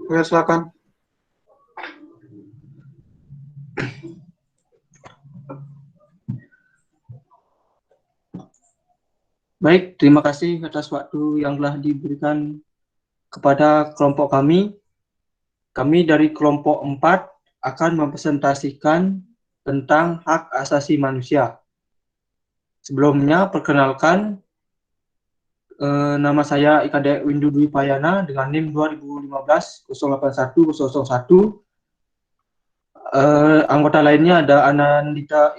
Ya, silakan. Baik, terima kasih atas waktu yang telah diberikan kepada kelompok kami. Kami dari kelompok 4 akan mempresentasikan tentang hak asasi manusia. Sebelumnya, perkenalkan, nama saya Ikade Windu Dwi Payana dengan NIM 2015-081-001. Anggota lainnya ada Anandita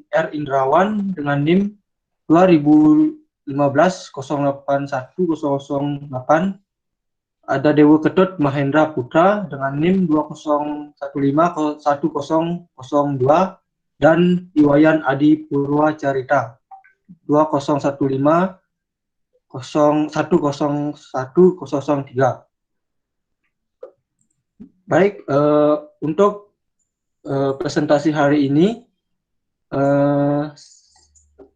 R. Indrawan dengan NIM 2015-081-008. Ada Dewa Ketut Mahendra Putra dengan NIM 2015-1002 dan Iwayan Adi Purwacarita 2015-0101-003. Baik, untuk presentasi hari ini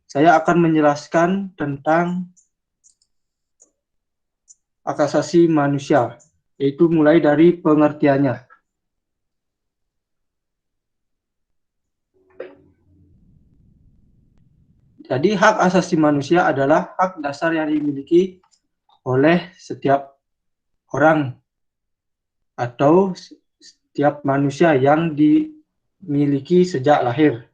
saya akan menjelaskan tentang hak asasi manusia, yaitu mulai dari pengertiannya. Jadi hak asasi manusia adalah hak dasar yang dimiliki oleh setiap orang atau setiap manusia yang dimiliki sejak lahir.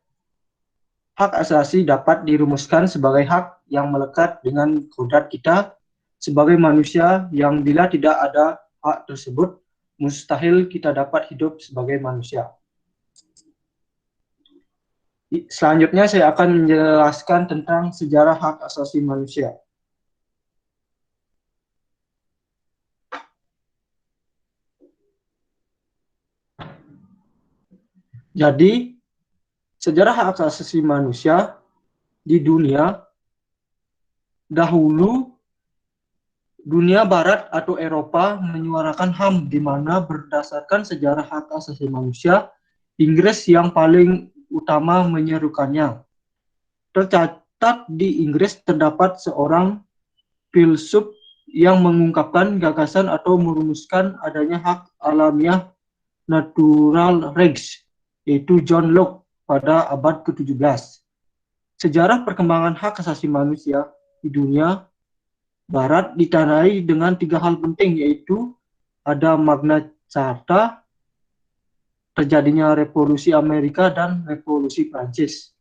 Hak asasi dapat dirumuskan sebagai hak yang melekat dengan kodrat kita sebagai manusia yang bila tidak ada hak tersebut, mustahil kita dapat hidup sebagai manusia. Selanjutnya saya akan menjelaskan tentang sejarah hak asasi manusia. Jadi, sejarah hak asasi manusia di dunia, dahulu dunia barat atau Eropa menyuarakan HAM, di mana berdasarkan sejarah hak asasi manusia, Inggris yang paling utama menyerukannya. Tercatat di Inggris terdapat seorang filsuf yang mengungkapkan gagasan atau merumuskan adanya hak alamiah natural rights, yaitu John Locke pada abad ke-17. Sejarah perkembangan hak asasi manusia di dunia barat ditandai dengan 3 hal penting, yaitu ada Magna Carta, terjadinya Revolusi Amerika, dan Revolusi Prancis.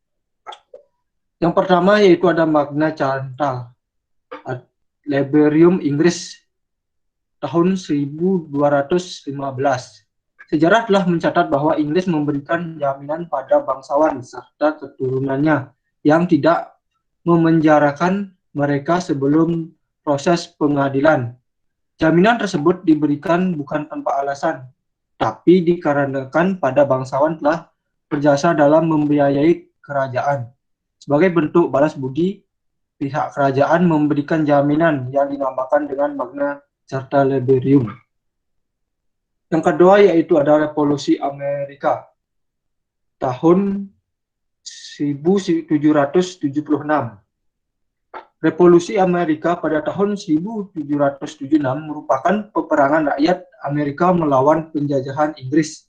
Yang pertama yaitu ada Magna Carta, Liberium Inggris, tahun 1215. Sejarah telah mencatat bahwa Inggris memberikan jaminan pada bangsawan serta keturunannya yang tidak memenjarakan mereka sebelum proses pengadilan. Jaminan tersebut diberikan bukan tanpa alasan, tapi dikarenakan pada bangsawan telah berjasa dalam membiayai kerajaan. Sebagai bentuk balas budi, pihak kerajaan memberikan jaminan yang dinamakan dengan Magna Carta Liberium. Yang kedua yaitu ada Revolusi Amerika tahun 1776. Revolusi Amerika pada tahun 1776 merupakan peperangan rakyat Amerika melawan penjajahan Inggris.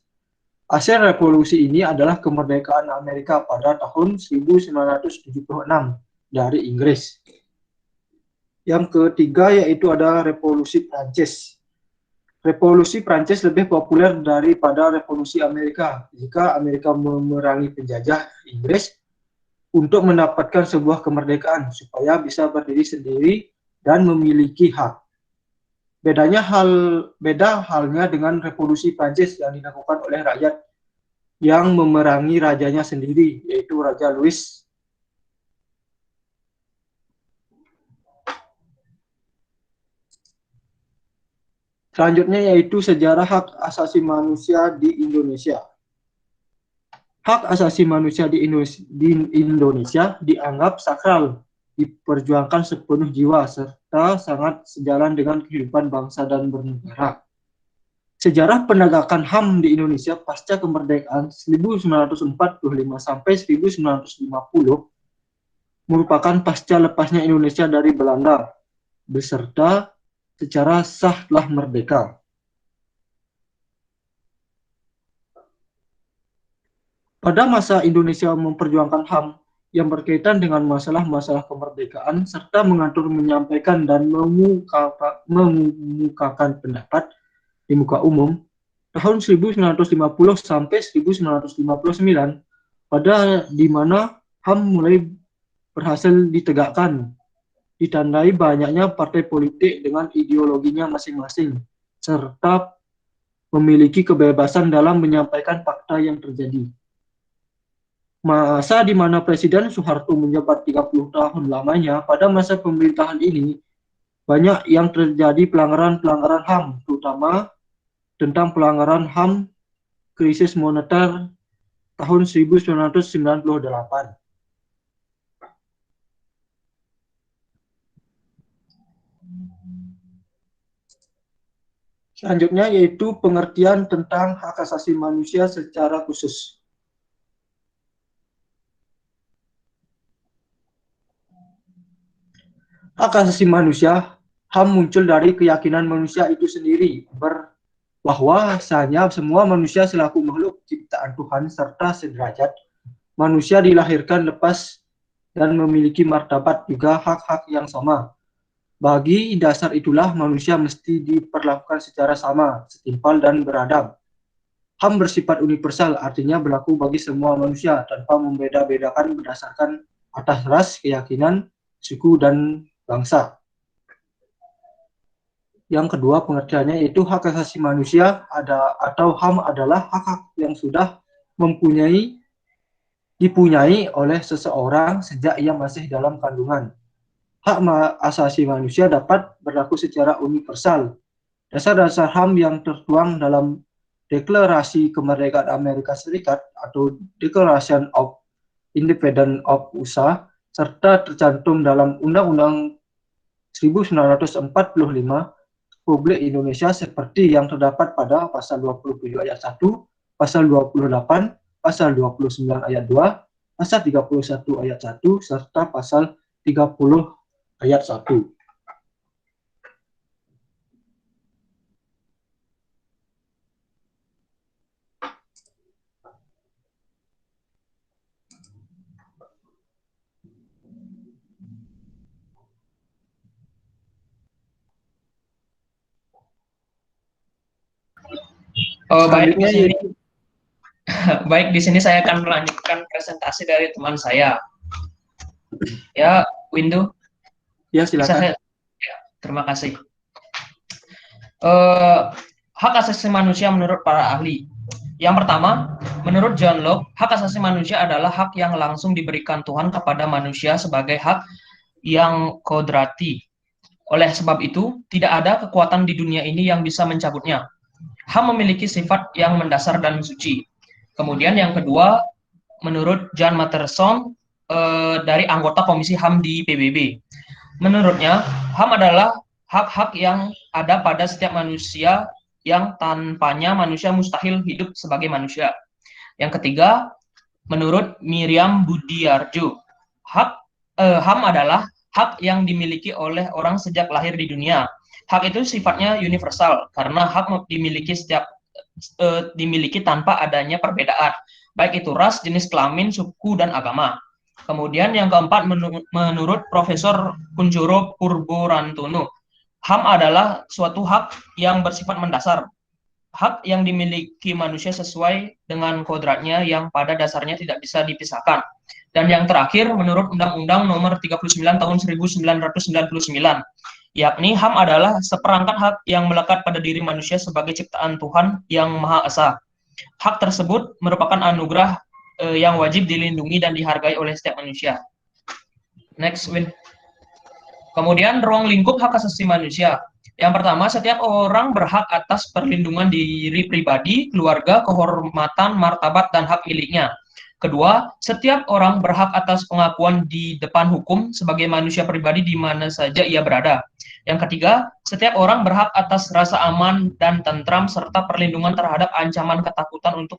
Hasil revolusi ini adalah kemerdekaan Amerika pada tahun 1976 dari Inggris. Yang ketiga yaitu ada Revolusi Prancis. Revolusi Prancis lebih populer daripada Revolusi Amerika jika Amerika memerangi penjajah Inggris untuk mendapatkan sebuah kemerdekaan supaya bisa berdiri sendiri dan memiliki hak. Beda halnya dengan Revolusi Prancis yang dilakukan oleh rakyat yang memerangi rajanya sendiri, yaitu Raja Louis. Selanjutnya yaitu sejarah hak asasi manusia di Indonesia. Hak asasi manusia di Indonesia dianggap sakral, diperjuangkan sepenuh jiwa, serta sangat sejalan dengan kehidupan bangsa dan bernegara. Sejarah penegakan HAM di Indonesia pasca kemerdekaan 1945 sampai 1950 merupakan pasca lepasnya Indonesia dari Belanda, beserta secara sah telah merdeka. Pada masa Indonesia memperjuangkan HAM yang berkaitan dengan masalah-masalah kemerdekaan serta mengatur, menyampaikan, dan mengemukakan pendapat di muka umum, tahun 1950 sampai 1959, pada di mana HAM mulai berhasil ditegakkan, ditandai banyaknya partai politik dengan ideologinya masing-masing, serta memiliki kebebasan dalam menyampaikan fakta yang terjadi. Masa di mana Presiden Soeharto menjabat 30 tahun lamanya, pada masa pemerintahan ini, banyak yang terjadi pelanggaran-pelanggaran HAM, terutama tentang pelanggaran HAM krisis moneter tahun 1998. Selanjutnya yaitu pengertian tentang hak asasi manusia secara khusus. Hak asasi manusia, HAM muncul dari keyakinan manusia itu sendiri bahwasanya semua manusia selaku makhluk ciptaan Tuhan serta sederajat, manusia dilahirkan lepas dan memiliki martabat juga hak-hak yang sama. Bagi dasar itulah manusia mesti diperlakukan secara sama, setimpal dan beradab. HAM bersifat universal, artinya berlaku bagi semua manusia tanpa membeda-bedakan berdasarkan atas ras, keyakinan, suku, dan bangsa. Yang kedua pengertiannya yaitu hak asasi manusia atau HAM adalah hak-hak yang sudah dipunyai oleh seseorang sejak ia masih dalam kandungan. Hak asasi manusia dapat berlaku secara universal. Dasar-dasar HAM yang tertuang dalam Deklarasi Kemerdekaan Amerika Serikat atau Declaration of Independence of USA serta tercantum dalam Undang-Undang 1945 Republik Indonesia seperti yang terdapat pada pasal 27 ayat 1, pasal 28, pasal 29 ayat 2, pasal 31 ayat 1, serta pasal 30 ayat 1. Baik di sini. Baik, di sini saya akan melanjutkan presentasi dari teman saya. Ya, Windu. Ya, silakan. Ya, terima kasih. Hak asasi manusia menurut para ahli. Yang pertama, menurut John Locke, hak asasi manusia adalah hak yang langsung diberikan Tuhan kepada manusia sebagai hak yang kodrati. Oleh sebab itu, tidak ada kekuatan di dunia ini yang bisa mencabutnya. HAM memiliki sifat yang mendasar dan suci. Kemudian yang kedua, menurut John Matterson dari anggota Komisi HAM di PBB. Menurutnya, HAM adalah hak-hak yang ada pada setiap manusia yang tanpanya manusia mustahil hidup sebagai manusia. Yang ketiga, menurut Miriam Budiarjo, HAM adalah hak yang dimiliki oleh orang sejak lahir di dunia. Hak itu sifatnya universal karena hak dimiliki tanpa adanya perbedaan, baik itu ras, jenis kelamin, suku, dan agama. Kemudian yang keempat, menurut Profesor Kunjoro Purborantono, HAM adalah suatu hak yang bersifat mendasar, hak yang dimiliki manusia sesuai dengan kodratnya yang pada dasarnya tidak bisa dipisahkan. Dan yang terakhir, menurut Undang-Undang Nomor 39 Tahun 1999, yakni HAM adalah seperangkat hak yang melekat pada diri manusia sebagai ciptaan Tuhan yang Maha Esa. Hak tersebut merupakan anugerah yang wajib dilindungi dan dihargai oleh setiap manusia. Next, Win. Kemudian ruang lingkup hak asasi manusia. Yang pertama, setiap orang berhak atas perlindungan diri pribadi, keluarga, kehormatan, martabat, dan hak miliknya. Kedua, setiap orang berhak atas pengakuan di depan hukum sebagai manusia pribadi di mana saja ia berada. Yang ketiga, setiap orang berhak atas rasa aman dan tentram serta perlindungan terhadap ancaman ketakutan untuk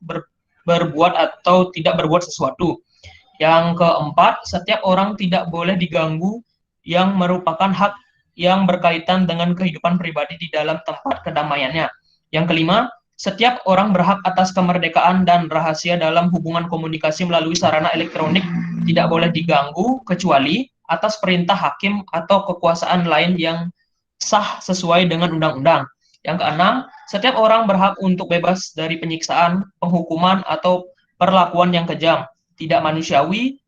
berbuat atau tidak berbuat sesuatu. Yang keempat, setiap orang tidak boleh diganggu yang merupakan hak yang berkaitan dengan kehidupan pribadi di dalam tempat kedamaiannya. Yang kelima, setiap orang berhak atas kemerdekaan dan rahasia dalam hubungan komunikasi melalui sarana elektronik tidak boleh diganggu kecuali atas perintah hakim atau kekuasaan lain yang sah sesuai dengan undang-undang. Yang keenam, setiap orang berhak untuk bebas dari penyiksaan, penghukuman, atau perlakuan yang kejam, tidak manusiawi,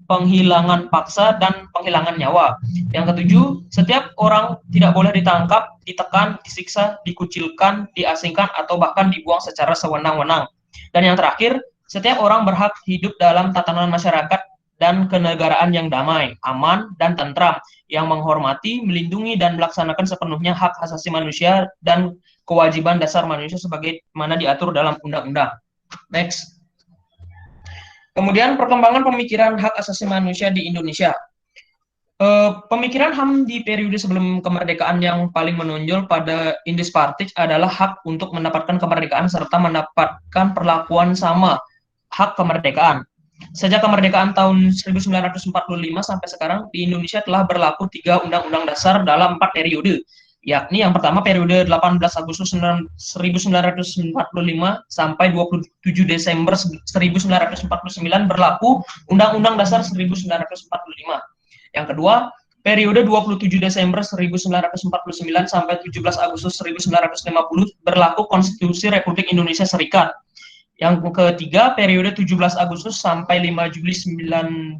penghilangan paksa, dan penghilangan nyawa. Yang ketujuh, setiap orang tidak boleh ditangkap, ditekan, disiksa, dikucilkan, diasingkan, atau bahkan dibuang secara sewenang-wenang. Dan yang terakhir, setiap orang berhak hidup dalam tatanan masyarakat dan kenegaraan yang damai, aman, dan tentram, yang menghormati, melindungi, dan melaksanakan sepenuhnya hak asasi manusia dan kewajiban dasar manusia sebagaimana diatur dalam undang-undang. Next. Kemudian perkembangan pemikiran hak asasi manusia di Indonesia. Pemikiran HAM di periode sebelum kemerdekaan yang paling menonjol pada Indis Partij adalah hak untuk mendapatkan kemerdekaan serta mendapatkan perlakuan sama, hak kemerdekaan. Sejak kemerdekaan tahun 1945 sampai sekarang, di Indonesia telah berlaku 3 undang-undang dasar dalam 4 periode, yakni yang pertama periode 18 Agustus 1945 sampai 27 Desember 1949 berlaku Undang-Undang Dasar 1945. Yang kedua, periode 27 Desember 1949 sampai 17 Agustus 1950 berlaku Konstitusi Republik Indonesia Serikat. Yang ketiga, periode 17 Agustus sampai 5 Juli 1959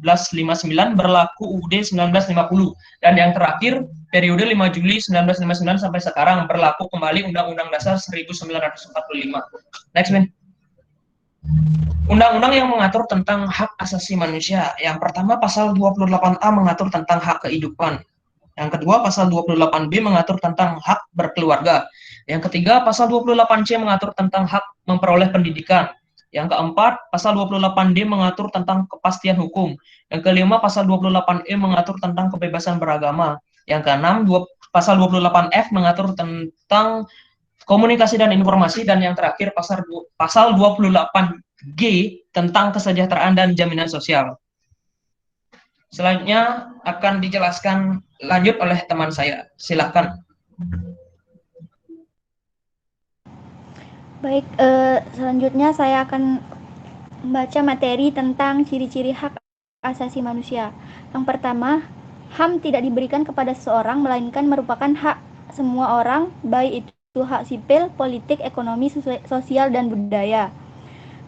berlaku UUD 1950. Dan yang terakhir, periode 5 Juli 1959 sampai sekarang berlaku kembali Undang-Undang Dasar 1945. Next, Win. Undang-undang yang mengatur tentang hak asasi manusia. Yang pertama, pasal 28A mengatur tentang hak kehidupan. Yang kedua, pasal 28B mengatur tentang hak berkeluarga. Yang ketiga, pasal 28C mengatur tentang hak memperoleh pendidikan. Yang keempat, pasal 28D mengatur tentang kepastian hukum. Yang kelima, pasal 28E mengatur tentang kebebasan beragama. Yang keenam, pasal 28F mengatur tentang komunikasi dan informasi. Dan yang terakhir, pasal 28G tentang kesejahteraan dan jaminan sosial. Selanjutnya akan dijelaskan lanjut oleh teman saya. Silakan. Baik, selanjutnya saya akan membaca materi tentang ciri-ciri hak asasi manusia. Yang pertama, HAM tidak diberikan kepada seseorang, melainkan merupakan hak semua orang, baik itu hak sipil, politik, ekonomi, sosial, dan budaya.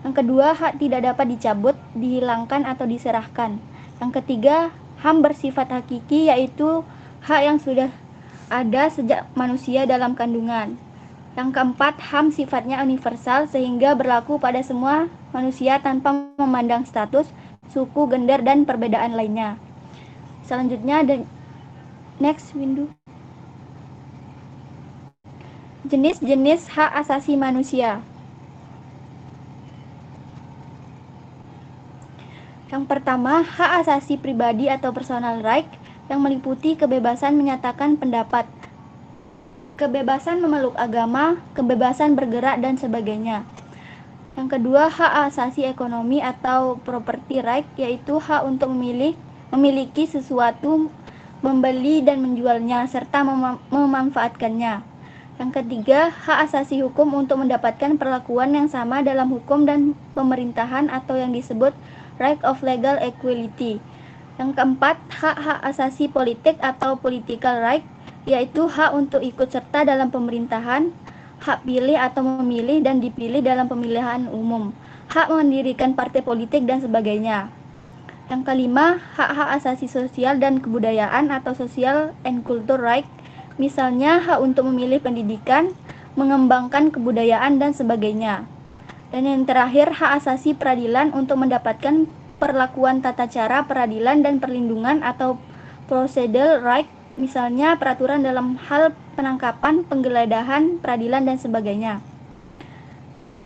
Yang kedua, hak tidak dapat dicabut, dihilangkan, atau diserahkan. Yang ketiga, HAM bersifat hakiki, yaitu hak yang sudah ada sejak manusia dalam kandungan. Yang keempat, HAM sifatnya universal sehingga berlaku pada semua manusia tanpa memandang status, suku, gender, dan perbedaan lainnya. Selanjutnya, next window. Jenis-jenis hak asasi manusia. Yang pertama, hak asasi pribadi atau personal right yang meliputi kebebasan menyatakan pendapat, kebebasan memeluk agama, kebebasan bergerak, dan sebagainya. Yang kedua, hak asasi ekonomi atau property right, yaitu hak untuk memiliki sesuatu, membeli dan menjualnya, serta memanfaatkannya. Yang ketiga, hak asasi hukum untuk mendapatkan perlakuan yang sama dalam hukum dan pemerintahan atau yang disebut right of legal equality. Yang keempat, hak-hak asasi politik atau political right, yaitu hak untuk ikut serta dalam pemerintahan, hak pilih atau memilih dan dipilih dalam pemilihan umum, hak mendirikan partai politik, dan sebagainya. Yang kelima, hak-hak asasi sosial dan kebudayaan atau social and culture right, misalnya hak untuk memilih pendidikan, mengembangkan kebudayaan, dan sebagainya. Dan yang terakhir, hak asasi peradilan untuk mendapatkan perlakuan tata cara peradilan dan perlindungan atau procedural right, misalnya peraturan dalam hal penangkapan, penggeledahan, peradilan, dan sebagainya.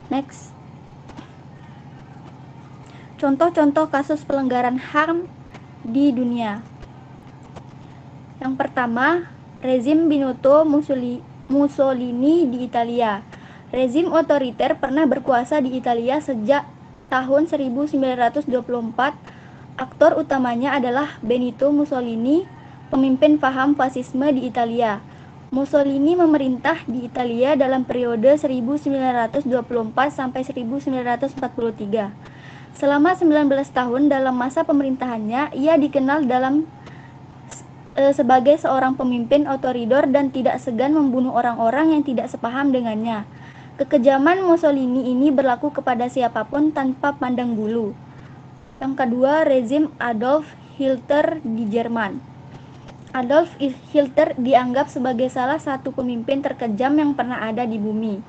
Next. Contoh-contoh kasus pelanggaran HAM di dunia. Yang pertama, rezim Benito Mussolini di Italia. Rezim otoriter pernah berkuasa di Italia sejak tahun 1924. Aktor utamanya adalah Benito Mussolini, pemimpin paham fasisme di Italia. Mussolini memerintah di Italia dalam periode 1924 sampai 1943. Selama 19 tahun dalam masa pemerintahannya, ia dikenal sebagai seorang pemimpin otoriter dan tidak segan membunuh orang-orang yang tidak sepaham dengannya. Kekejaman Mussolini ini berlaku kepada siapapun tanpa pandang bulu. Yang kedua, rezim Adolf Hitler di Jerman. Adolf Hitler dianggap sebagai salah satu pemimpin terkejam yang pernah ada di bumi.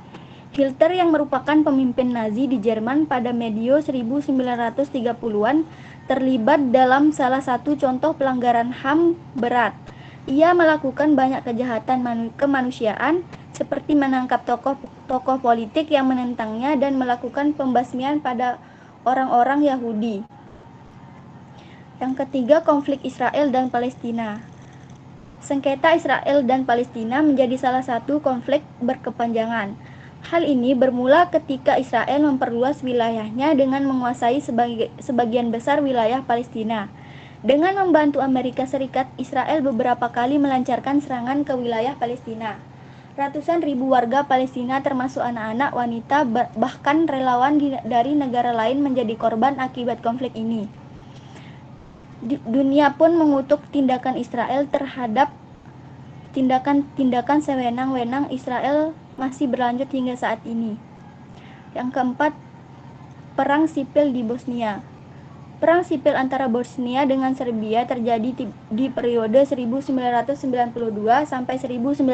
Hitler yang merupakan pemimpin Nazi di Jerman pada medio 1930-an terlibat dalam salah satu contoh pelanggaran HAM berat. Ia melakukan banyak kejahatan kemanusiaan seperti menangkap tokoh politik yang menentangnya dan melakukan pembasmian pada orang-orang Yahudi. Yang ketiga, konflik Israel dan Palestina. Sengketa Israel dan Palestina menjadi salah satu konflik berkepanjangan. Hal ini bermula ketika Israel memperluas wilayahnya dengan menguasai sebagian besar wilayah Palestina. Dengan membantu Amerika Serikat, Israel beberapa kali melancarkan serangan ke wilayah Palestina. Ratusan ribu warga Palestina termasuk anak-anak, wanita, bahkan relawan dari negara lain menjadi korban akibat konflik ini. Dunia pun mengutuk tindakan Israel terhadap tindakan sewenang-wenang Israel masih berlanjut hingga saat ini. Yang keempat, perang sipil di Bosnia. Perang sipil antara Bosnia dengan Serbia terjadi di periode 1992 sampai 1995.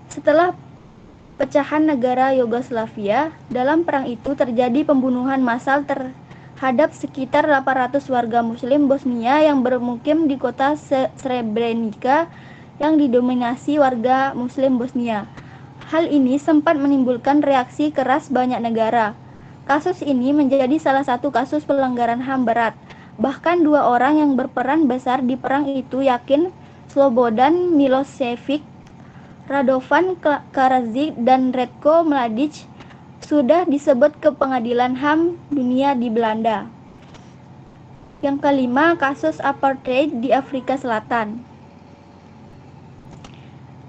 Setelah pecahan negara Yugoslavia, dalam perang itu terjadi pembunuhan massal terhadap sekitar 800 warga muslim Bosnia yang bermukim di kota Srebrenica yang didominasi warga muslim Bosnia. Hal ini sempat menimbulkan reaksi keras banyak negara. Kasus ini menjadi salah satu kasus pelanggaran HAM berat. Bahkan dua orang yang berperan besar di perang itu yakin Slobodan Milošević, Radovan Karadzic, dan Ratko Mladic sudah disebut ke pengadilan HAM dunia di Belanda. Yang kelima, kasus apartheid di Afrika Selatan.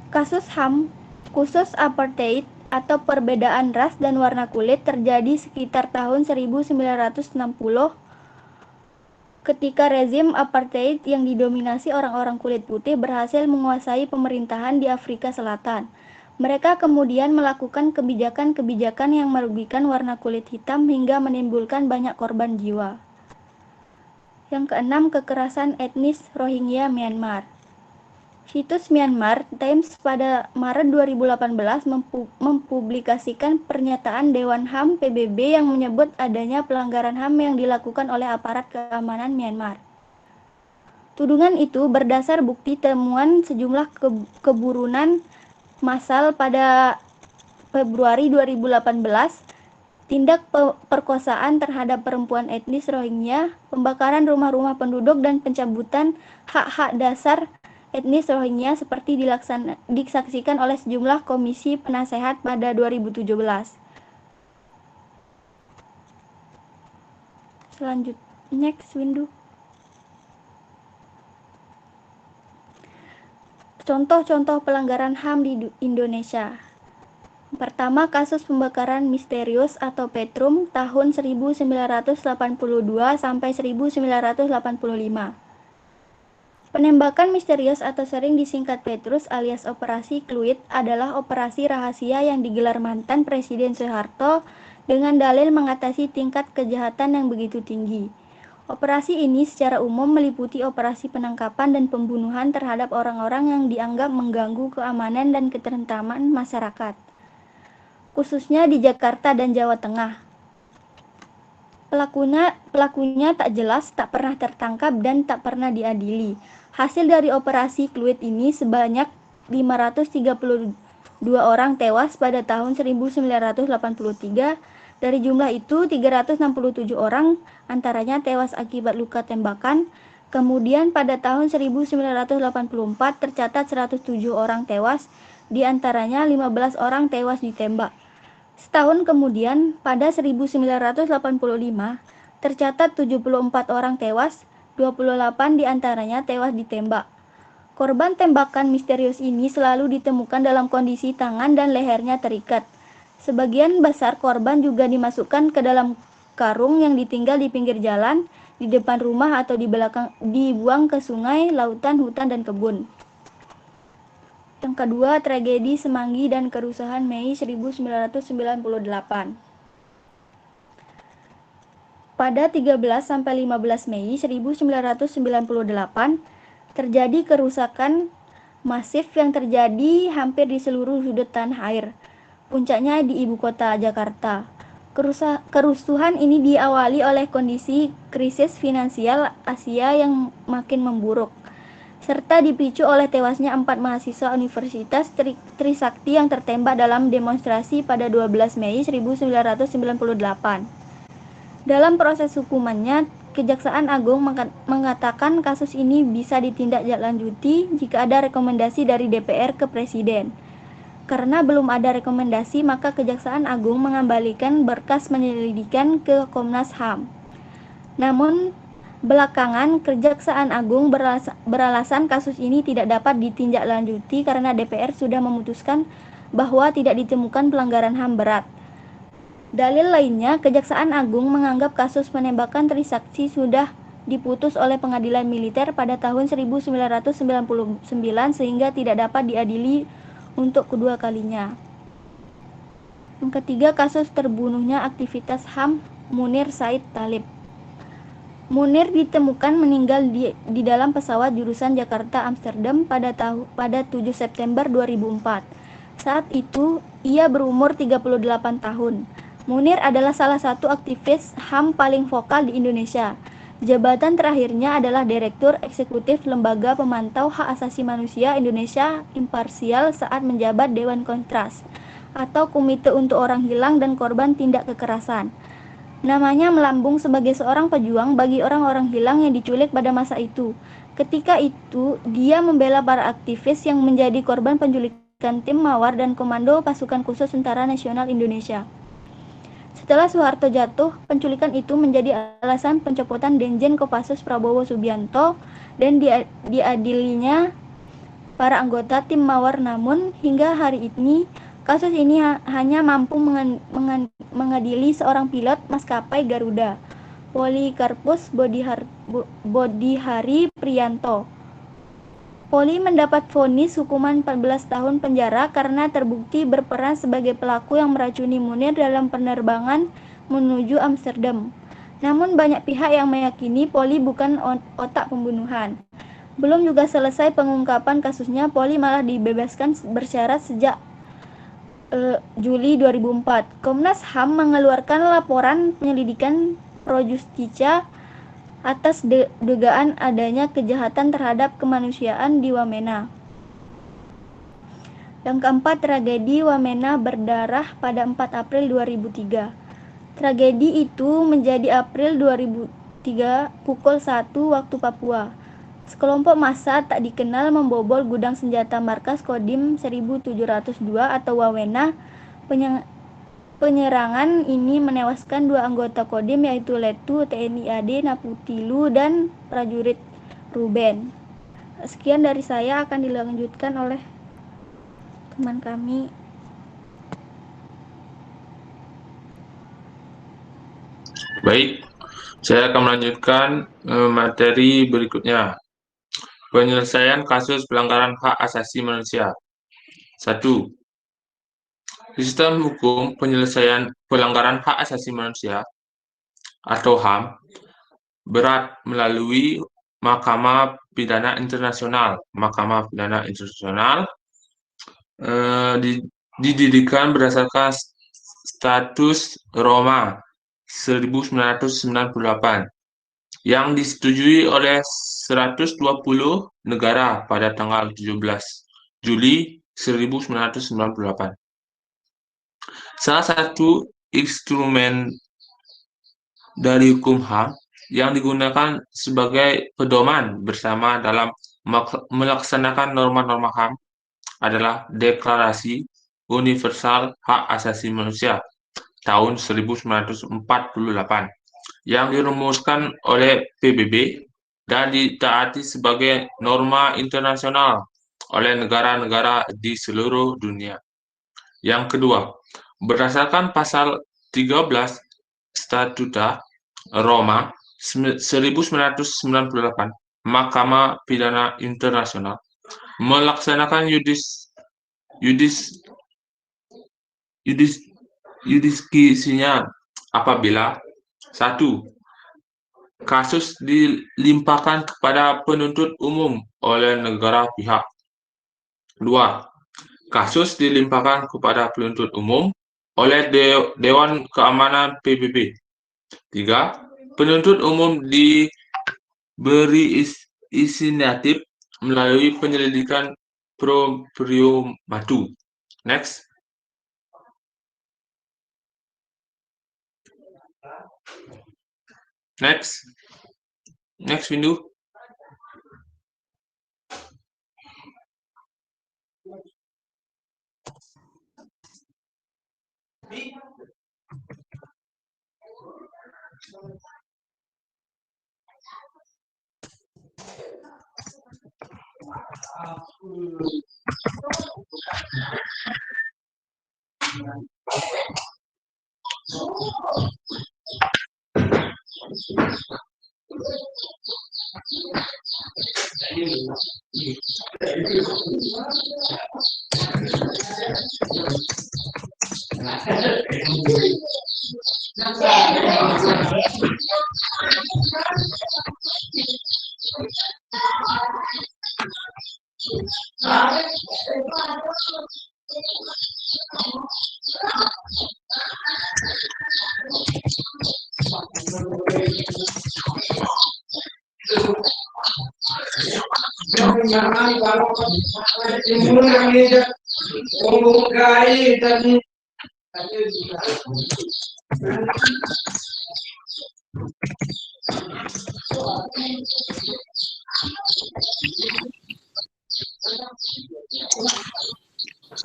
Kasus HAM khusus apartheid atau perbedaan ras dan warna kulit terjadi sekitar tahun 1960 ketika rezim apartheid yang didominasi orang-orang kulit putih berhasil menguasai pemerintahan di Afrika Selatan. Mereka kemudian melakukan kebijakan-kebijakan yang merugikan warna kulit hitam hingga menimbulkan banyak korban jiwa. Yang keenam, kekerasan etnis Rohingya Myanmar. Situs Myanmar Times pada Maret 2018 mempublikasikan pernyataan Dewan HAM PBB yang menyebut adanya pelanggaran HAM yang dilakukan oleh aparat keamanan Myanmar. Tudingan itu berdasar bukti temuan sejumlah keburunan massal pada Februari 2018, tindak perkosaan terhadap perempuan etnis Rohingya, pembakaran rumah-rumah penduduk, dan pencabutan hak-hak dasar etnis Rohingya seperti disaksikan oleh sejumlah komisi penasehat pada 2017. Selanjutnya, next window. Contoh-contoh pelanggaran HAM di Indonesia. Pertama, kasus pembakaran misterius atau Petrum tahun 1982 sampai 1985. Penembakan misterius atau sering disingkat Petrus alias Operasi Kluit adalah operasi rahasia yang digelar mantan Presiden Soeharto dengan dalil mengatasi tingkat kejahatan yang begitu tinggi. Operasi ini secara umum meliputi operasi penangkapan dan pembunuhan terhadap orang-orang yang dianggap mengganggu keamanan dan ketentraman masyarakat, khususnya di Jakarta dan Jawa Tengah. Pelakunya tak jelas, tak pernah tertangkap, dan tak pernah diadili. Hasil dari operasi Kluit ini sebanyak 532 orang tewas pada tahun 1983. Dari jumlah itu 367 orang antaranya tewas akibat luka tembakan. Kemudian pada tahun 1984 tercatat 107 orang tewas, di antaranya 15 orang tewas ditembak. Setahun kemudian pada 1985 tercatat 74 orang tewas, 28 diantaranya tewas ditembak. Korban tembakan misterius ini selalu ditemukan dalam kondisi tangan dan lehernya terikat. Sebagian besar korban juga dimasukkan ke dalam karung yang ditinggal di pinggir jalan, di depan rumah atau di belakang, dibuang ke sungai, lautan, hutan, dan kebun. Yang kedua, tragedi Semanggi dan kerusuhan Mei 1998. Pada 13-15 Mei 1998, terjadi kerusakan masif yang terjadi hampir di seluruh sudut tanah air. Puncaknya di ibu kota Jakarta. Kerusuhan ini diawali oleh kondisi krisis finansial Asia yang makin memburuk, serta dipicu oleh tewasnya 4 mahasiswa Universitas Trisakti yang tertembak dalam demonstrasi pada 12 Mei 1998. Dalam proses hukumannya, Kejaksaan Agung mengatakan kasus ini bisa ditindaklanjuti jika ada rekomendasi dari DPR ke Presiden. Karena belum ada rekomendasi, maka Kejaksaan Agung mengembalikan berkas penyelidikan ke Komnas HAM. Namun, belakangan Kejaksaan Agung beralasan kasus ini tidak dapat ditindaklanjuti karena DPR sudah memutuskan bahwa tidak ditemukan pelanggaran HAM berat. Dalil lainnya, Kejaksaan Agung menganggap kasus penembakan Trisakti sudah diputus oleh pengadilan militer pada tahun 1999 sehingga tidak dapat diadili untuk kedua kalinya. Yang ketiga, kasus terbunuhnya aktivitas HAM Munir Said Talib. Munir ditemukan meninggal di dalam pesawat jurusan Jakarta Amsterdam pada 7 September 2004. Saat itu, ia berumur 38 tahun. Munir adalah salah satu aktivis HAM paling vokal di Indonesia. Jabatan terakhirnya adalah Direktur Eksekutif Lembaga Pemantau Hak Asasi Manusia Indonesia Imparsial saat menjabat Dewan Kontras, atau Komite untuk Orang Hilang dan Korban Tindak Kekerasan. Namanya melambung sebagai seorang pejuang bagi orang-orang hilang yang diculik pada masa itu. Ketika itu, dia membela para aktivis yang menjadi korban penculikan tim Mawar dan Komando Pasukan Khusus Tentara Nasional Indonesia. Setelah Soeharto jatuh, penculikan itu menjadi alasan pencopotan Denjen Kopassus Prabowo Subianto dan diadilinya para anggota tim Mawar. Namun, hingga hari ini, kasus ini hanya mampu mengadili seorang pilot maskapai Garuda, Polikarpus Bodhihari Priyanto. Poli mendapat vonis hukuman 14 tahun penjara karena terbukti berperan sebagai pelaku yang meracuni Munir dalam penerbangan menuju Amsterdam. Namun banyak pihak yang meyakini Poli bukan otak pembunuhan. Belum juga selesai pengungkapan kasusnya, Poli malah dibebaskan bersyarat sejak Juli 2004. Komnas HAM mengeluarkan laporan penyelidikan Pro Justica atas dugaan adanya kejahatan terhadap kemanusiaan di Wamena. Yang keempat, tragedi Wamena berdarah pada 4 April 2003. Tragedi itu menjadi April 2003 pukul 1 waktu Papua. Sekelompok massa tak dikenal membobol gudang senjata markas Kodim 1702 atau Wamena. Penyerangan ini menewaskan 2 anggota Kodim, yaitu Letu TNI AD Naputilu dan prajurit Ruben. Sekian dari saya, akan dilanjutkan oleh teman kami. Baik, saya akan melanjutkan materi berikutnya. Penyelesaian kasus pelanggaran hak asasi manusia. 1. Sistem hukum penyelesaian pelanggaran hak asasi manusia atau HAM berat melalui Mahkamah Pidana Internasional. Mahkamah Pidana Internasional didirikan berdasarkan Status Roma 1998 yang disetujui oleh 120 negara pada tanggal 17 Juli 1998. Salah satu instrumen dari hukum HAM yang digunakan sebagai pedoman bersama dalam melaksanakan norma-norma HAM adalah Deklarasi Universal Hak Asasi Manusia tahun 1948 yang dirumuskan oleh PBB dan ditaati sebagai norma internasional oleh negara-negara di seluruh dunia. Yang kedua, berdasarkan pasal 13 Statuta Roma 1998, Mahkamah Pidana Internasional melaksanakan yurisdiksinya apabila 1. Kasus dilimpahkan kepada penuntut umum oleh negara pihak. 2. Kasus dilimpahkan kepada penuntut umum oleh Dewan Keamanan PBB. 3. Penuntut umum diberi inisiatif melalui penyelidikan pro priomatu. Next. Next window.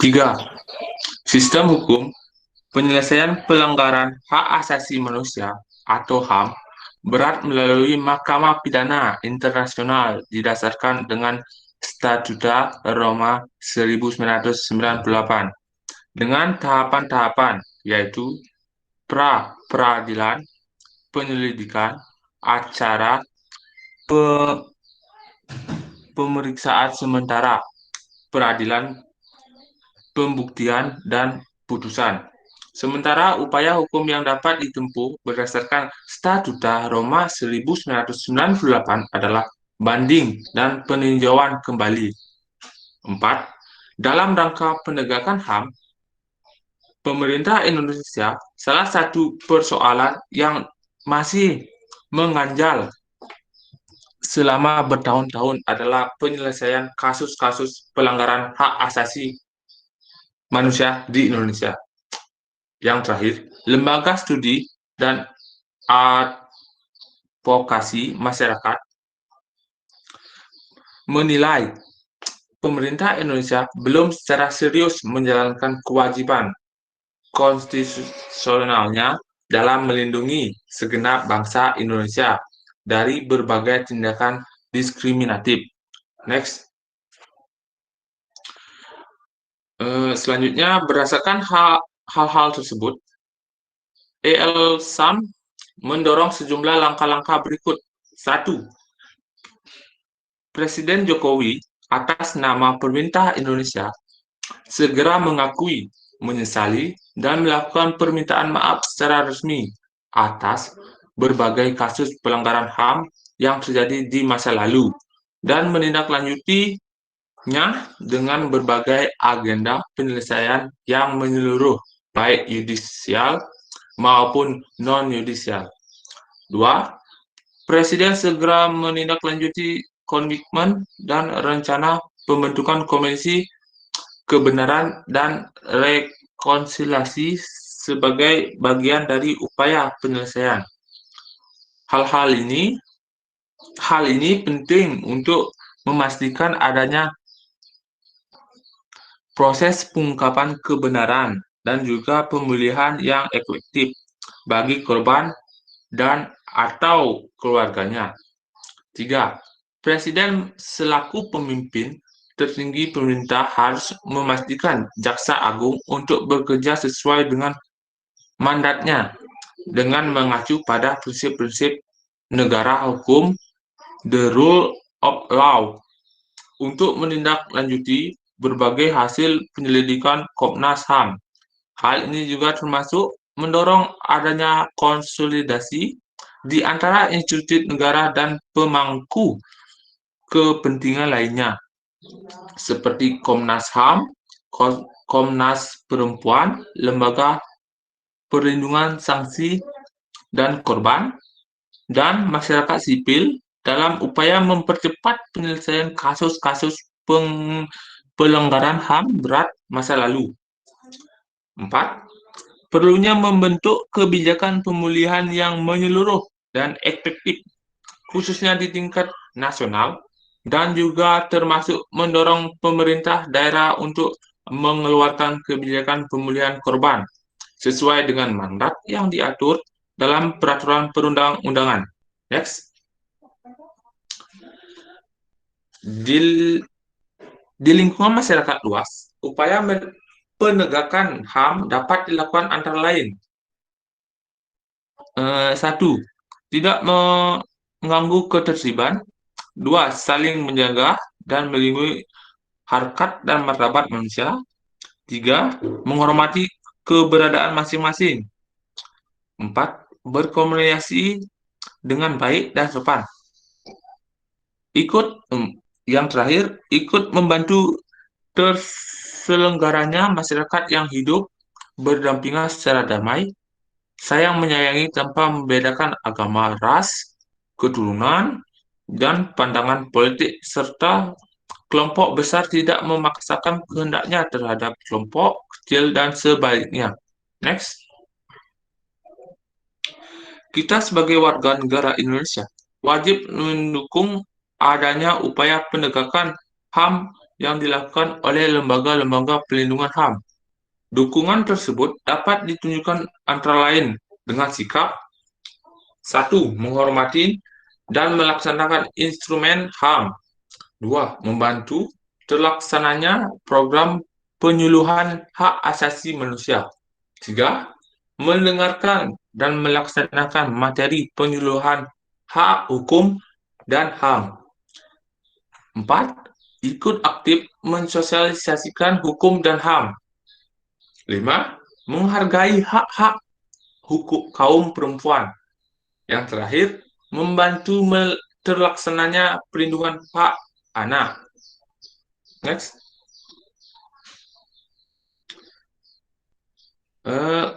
Tiga, sistem hukum penyelesaian pelanggaran hak asasi manusia atau HAM berat melalui Mahkamah Pidana Internasional didasarkan dengan Statuta Roma 1998 dengan tahapan-tahapan yaitu pra-peradilan, penyelidikan, acara, pemeriksaan sementara, peradilan, pembuktian, dan putusan. Sementara upaya hukum yang dapat ditempuh berdasarkan Statuta Roma 1998 adalah banding dan peninjauan kembali. 4. Dalam rangka penegakan HAM, pemerintah Indonesia salah satu persoalan yang masih mengganjal selama bertahun-tahun adalah penyelesaian kasus-kasus pelanggaran hak asasi manusia di Indonesia. Yang terakhir, lembaga studi dan advokasi masyarakat menilai pemerintah Indonesia belum secara serius menjalankan kewajiban konstitusionalnya dalam melindungi segenap bangsa Indonesia dari berbagai tindakan diskriminatif. Next. Selanjutnya, berdasarkan hal-hal tersebut, ELSAM mendorong sejumlah langkah-langkah berikut. 1. Presiden Jokowi atas nama pemerintah Indonesia segera mengakui, menyesali, dan melakukan permintaan maaf secara resmi atas berbagai kasus pelanggaran HAM yang terjadi di masa lalu dan menindaklanjutinya dengan berbagai agenda penyelesaian yang menyeluruh, baik yudisial maupun non-yudisial. 2. Presiden segera menindaklanjuti komitmen dan rencana pembentukan Komisi Kebenaran dan Rekonsiliasi sebagai bagian dari upaya penyelesaian. Hal ini penting untuk memastikan adanya proses pengungkapan kebenaran dan juga pemulihan yang efektif bagi korban dan atau keluarganya. 3. Presiden selaku pemimpin tertinggi pemerintah harus memastikan Jaksa Agung untuk bekerja sesuai dengan mandatnya dengan mengacu pada prinsip-prinsip negara hukum, the rule of law, untuk menindaklanjuti berbagai hasil penyelidikan Komnas HAM. Hal ini juga termasuk mendorong adanya konsolidasi di antara institusi negara dan pemangku kepentingan lainnya, seperti Komnas HAM, Komnas Perempuan, Lembaga Perlindungan Saksi dan Korban, dan masyarakat sipil dalam upaya mempercepat penyelesaian kasus-kasus pelanggaran HAM berat masa lalu. 4. Perlunya membentuk kebijakan pemulihan yang menyeluruh dan efektif, khususnya di tingkat nasional, dan juga termasuk mendorong pemerintah daerah untuk mengeluarkan kebijakan pemulihan korban sesuai dengan mandat yang diatur dalam peraturan perundang-undangan. Next. Di lingkungan masyarakat luas, upaya penegakan HAM dapat dilakukan antara lain. 1. Tidak mengganggu ketertiban. 2. Saling menjaga dan melindungi harkat dan martabat manusia. 3. Menghormati keberadaan masing-masing. 4. Berkomunikasi dengan baik dan sopan. Yang terakhir, ikut membantu terselenggaranya masyarakat yang hidup berdampingan secara damai, saling menyayangi tanpa membedakan agama, ras, keturunan, dan pandangan politik, serta kelompok besar tidak memaksakan kehendaknya terhadap kelompok kecil dan sebaliknya. Next. Kita sebagai warga negara Indonesia wajib mendukung adanya upaya penegakan HAM yang dilakukan oleh lembaga-lembaga pelindungan HAM. Dukungan tersebut dapat ditunjukkan antara lain dengan sikap 1. Menghormati dan melaksanakan instrumen HAM. 2. Membantu terlaksananya program penyuluhan hak asasi manusia. 3. Mendengarkan dan melaksanakan materi penyuluhan hak hukum dan HAM. 4. Ikut aktif mensosialisasikan hukum dan HAM. 5. Menghargai hak-hak hukum kaum perempuan. Yang terakhir, membantu terlaksananya perlindungan hak anak. Next.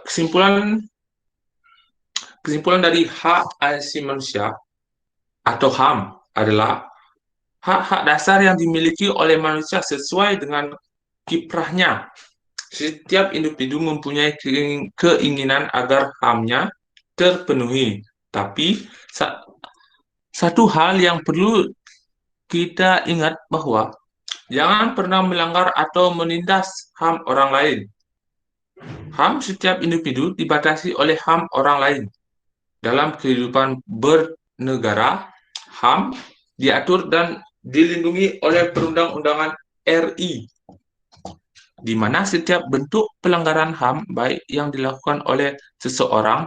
Kesimpulan dari hak asasi manusia atau HAM adalah hak-hak dasar yang dimiliki oleh manusia sesuai dengan kiprahnya. Setiap individu mempunyai keinginan agar HAM-nya terpenuhi. Tapi satu hal yang perlu kita ingat bahwa jangan pernah melanggar atau menindas HAM orang lain. HAM setiap individu dibatasi oleh HAM orang lain. Dalam kehidupan bernegara, HAM diatur dan dilindungi oleh perundang-undangan RI, di mana setiap bentuk pelanggaran HAM, baik yang dilakukan oleh seseorang,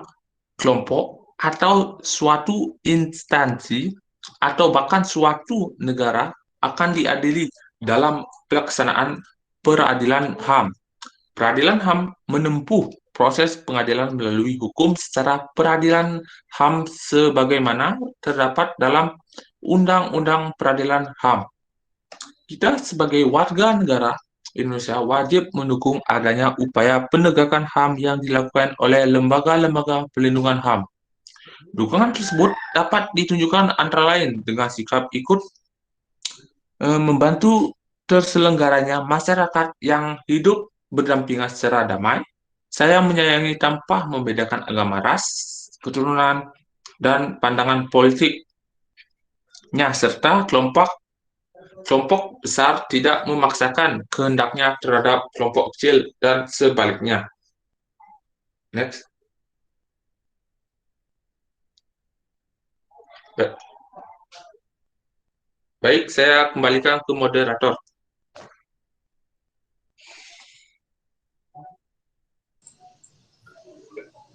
kelompok, atau suatu instansi, atau bahkan suatu negara, akan diadili dalam pelaksanaan peradilan HAM. Peradilan HAM menempuh proses pengadilan melalui hukum secara peradilan HAM sebagaimana terdapat dalam Undang-Undang Peradilan HAM. Kita sebagai warga negara Indonesia wajib mendukung adanya upaya penegakan HAM yang dilakukan oleh lembaga-lembaga pelindungan HAM. Dukungan tersebut dapat ditunjukkan antara lain dengan sikap ikut membantu terselenggaranya masyarakat yang hidup berdampingan secara damai, saling menyayangi tanpa membedakan agama, ras, keturunan, dan pandangan politiknya, serta kelompok besar tidak memaksakan kehendaknya terhadap kelompok kecil dan sebaliknya. Next. Baik, saya kembalikan ke moderator.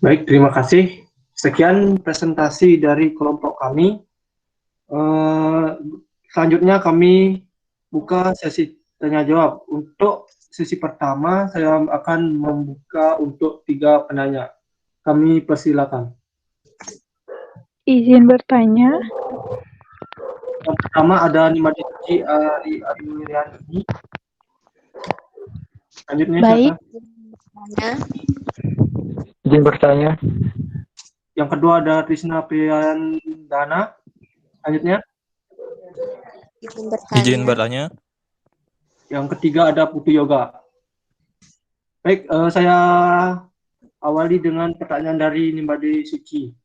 Baik, terima kasih. Sekian presentasi dari kelompok kami. Selanjutnya kami buka sesi tanya jawab. Untuk sesi pertama, saya akan membuka untuk 3 penanya. Kami persilakan. Izin bertanya. Yang pertama ada Nimade Suci Ari Ariwiriani. Selanjutnya Baik. siapa? Izin bertanya. Yang kedua ada Trisna Priyandana. Selanjutnya. Izin bertanya. Yang ketiga ada Putu Yoga. Baik, saya awali dengan pertanyaan dari Nimade Suci.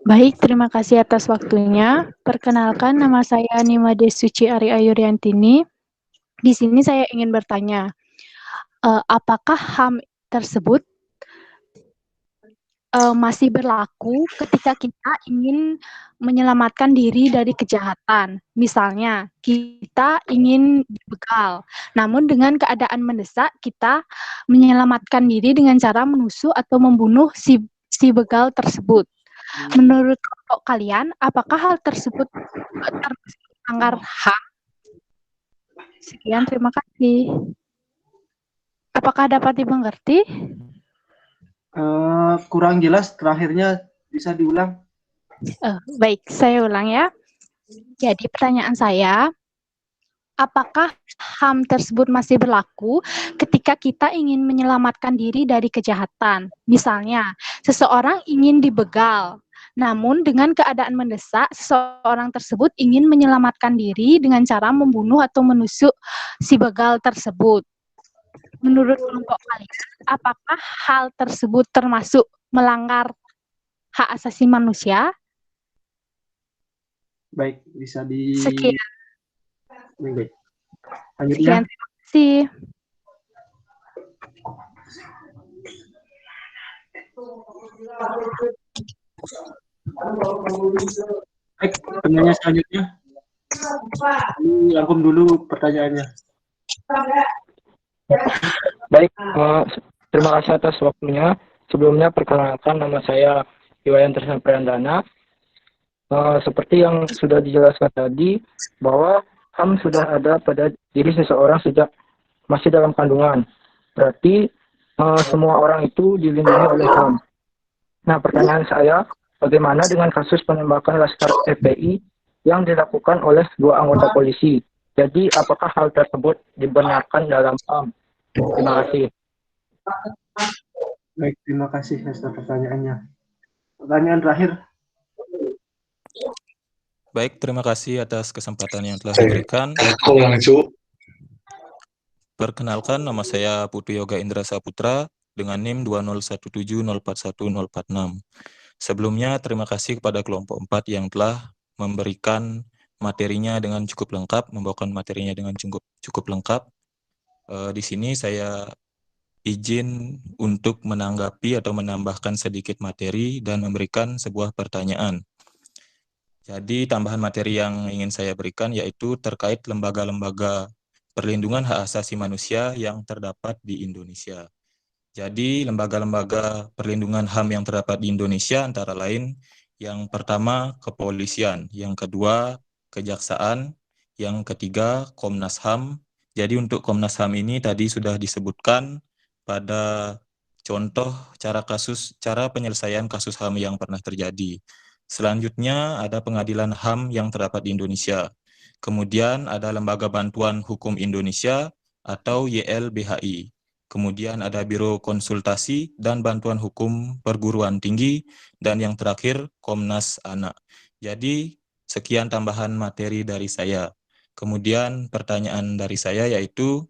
Baik, terima kasih atas waktunya. Perkenalkan, nama saya Nimade Suci Ari Ayuryantini. Di sini saya ingin bertanya, apakah HAM tersebut masih berlaku ketika kita ingin menyelamatkan diri dari kejahatan? Misalnya, kita ingin dibegal, namun dengan keadaan mendesak, kita menyelamatkan diri dengan cara menusuk atau membunuh si begal tersebut. Menurut kelompok kalian, apakah hal tersebut termasuk melanggar HAM? Sekian, terima kasih. Apakah dapat dimengerti? Kurang jelas, terakhirnya bisa diulang. Baik, saya ulang ya. Jadi pertanyaan saya, apakah HAM tersebut masih berlaku ketika kita ingin menyelamatkan diri dari kejahatan? Misalnya, seseorang ingin dibegal, namun dengan keadaan mendesak, seseorang tersebut ingin menyelamatkan diri dengan cara membunuh atau menusuk si begal tersebut. Menurut kelompok kalian, apakah hal tersebut termasuk melanggar hak asasi manusia? Baik, bisa di... Sekian. Baik. Sekian, terima kasih. Baik, penanya selanjutnya. Ini rangkum dulu pertanyaannya. Baik, terima kasih atas waktunya. Sebelumnya perkenalkan, nama saya Iwayan Trisna Priyandana. Seperti yang sudah dijelaskan tadi, bahwa HAM sudah ada pada diri seseorang sejak masih dalam kandungan. Berarti semua orang itu dilindungi oleh HAM. Nah, pertanyaan saya, bagaimana dengan kasus penembakan Laskar FPI yang dilakukan oleh 2 anggota polisi? Jadi, apakah hal tersebut dibenarkan dalam HAM? Terima kasih. Baik, terima kasih atas pertanyaannya. Pertanyaan terakhir. Baik, terima kasih atas kesempatan yang telah diberikan. Perkenalkan, nama saya Putu Yoga Indra Saputra dengan NIM 20170410446. Sebelumnya, terima kasih kepada kelompok 4 yang telah memberikan materinya dengan cukup lengkap, membawakan materinya dengan cukup lengkap. Di sini saya izin untuk menanggapi atau menambahkan sedikit materi dan memberikan sebuah pertanyaan. Jadi tambahan materi yang ingin saya berikan yaitu terkait lembaga-lembaga perlindungan hak asasi manusia yang terdapat di Indonesia. Jadi lembaga-lembaga perlindungan HAM yang terdapat di Indonesia antara lain yang pertama kepolisian, yang kedua kejaksaan, yang ketiga Komnas HAM. Jadi untuk Komnas HAM ini tadi sudah disebutkan pada contoh cara penyelesaian kasus HAM yang pernah terjadi. Selanjutnya ada pengadilan HAM yang terdapat di Indonesia. Kemudian ada Lembaga Bantuan Hukum Indonesia atau YLBHI. Kemudian ada Biro Konsultasi dan Bantuan Hukum Perguruan Tinggi, dan yang terakhir Komnas Anak. Jadi sekian tambahan materi dari saya. Kemudian pertanyaan dari saya yaitu,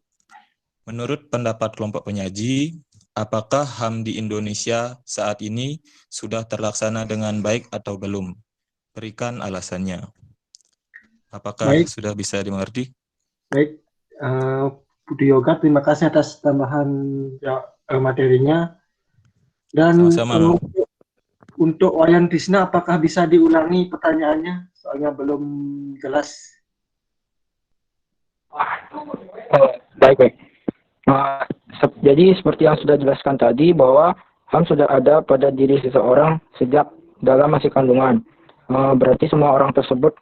menurut pendapat kelompok penyaji, apakah HAM di Indonesia saat ini sudah terlaksana dengan baik atau belum? Berikan alasannya. Apakah sudah bisa dimengerti? Baik, Putu Yoga, terima kasih atas tambahan materinya. Dan sama-sama. untuk Wayan Krisna, apakah bisa diulangi pertanyaannya? Soalnya belum jelas. Baik. Jadi seperti yang sudah dijelaskan tadi bahwa HAM sudah ada pada diri seseorang sejak dalam masih kandungan. Berarti semua orang tersebut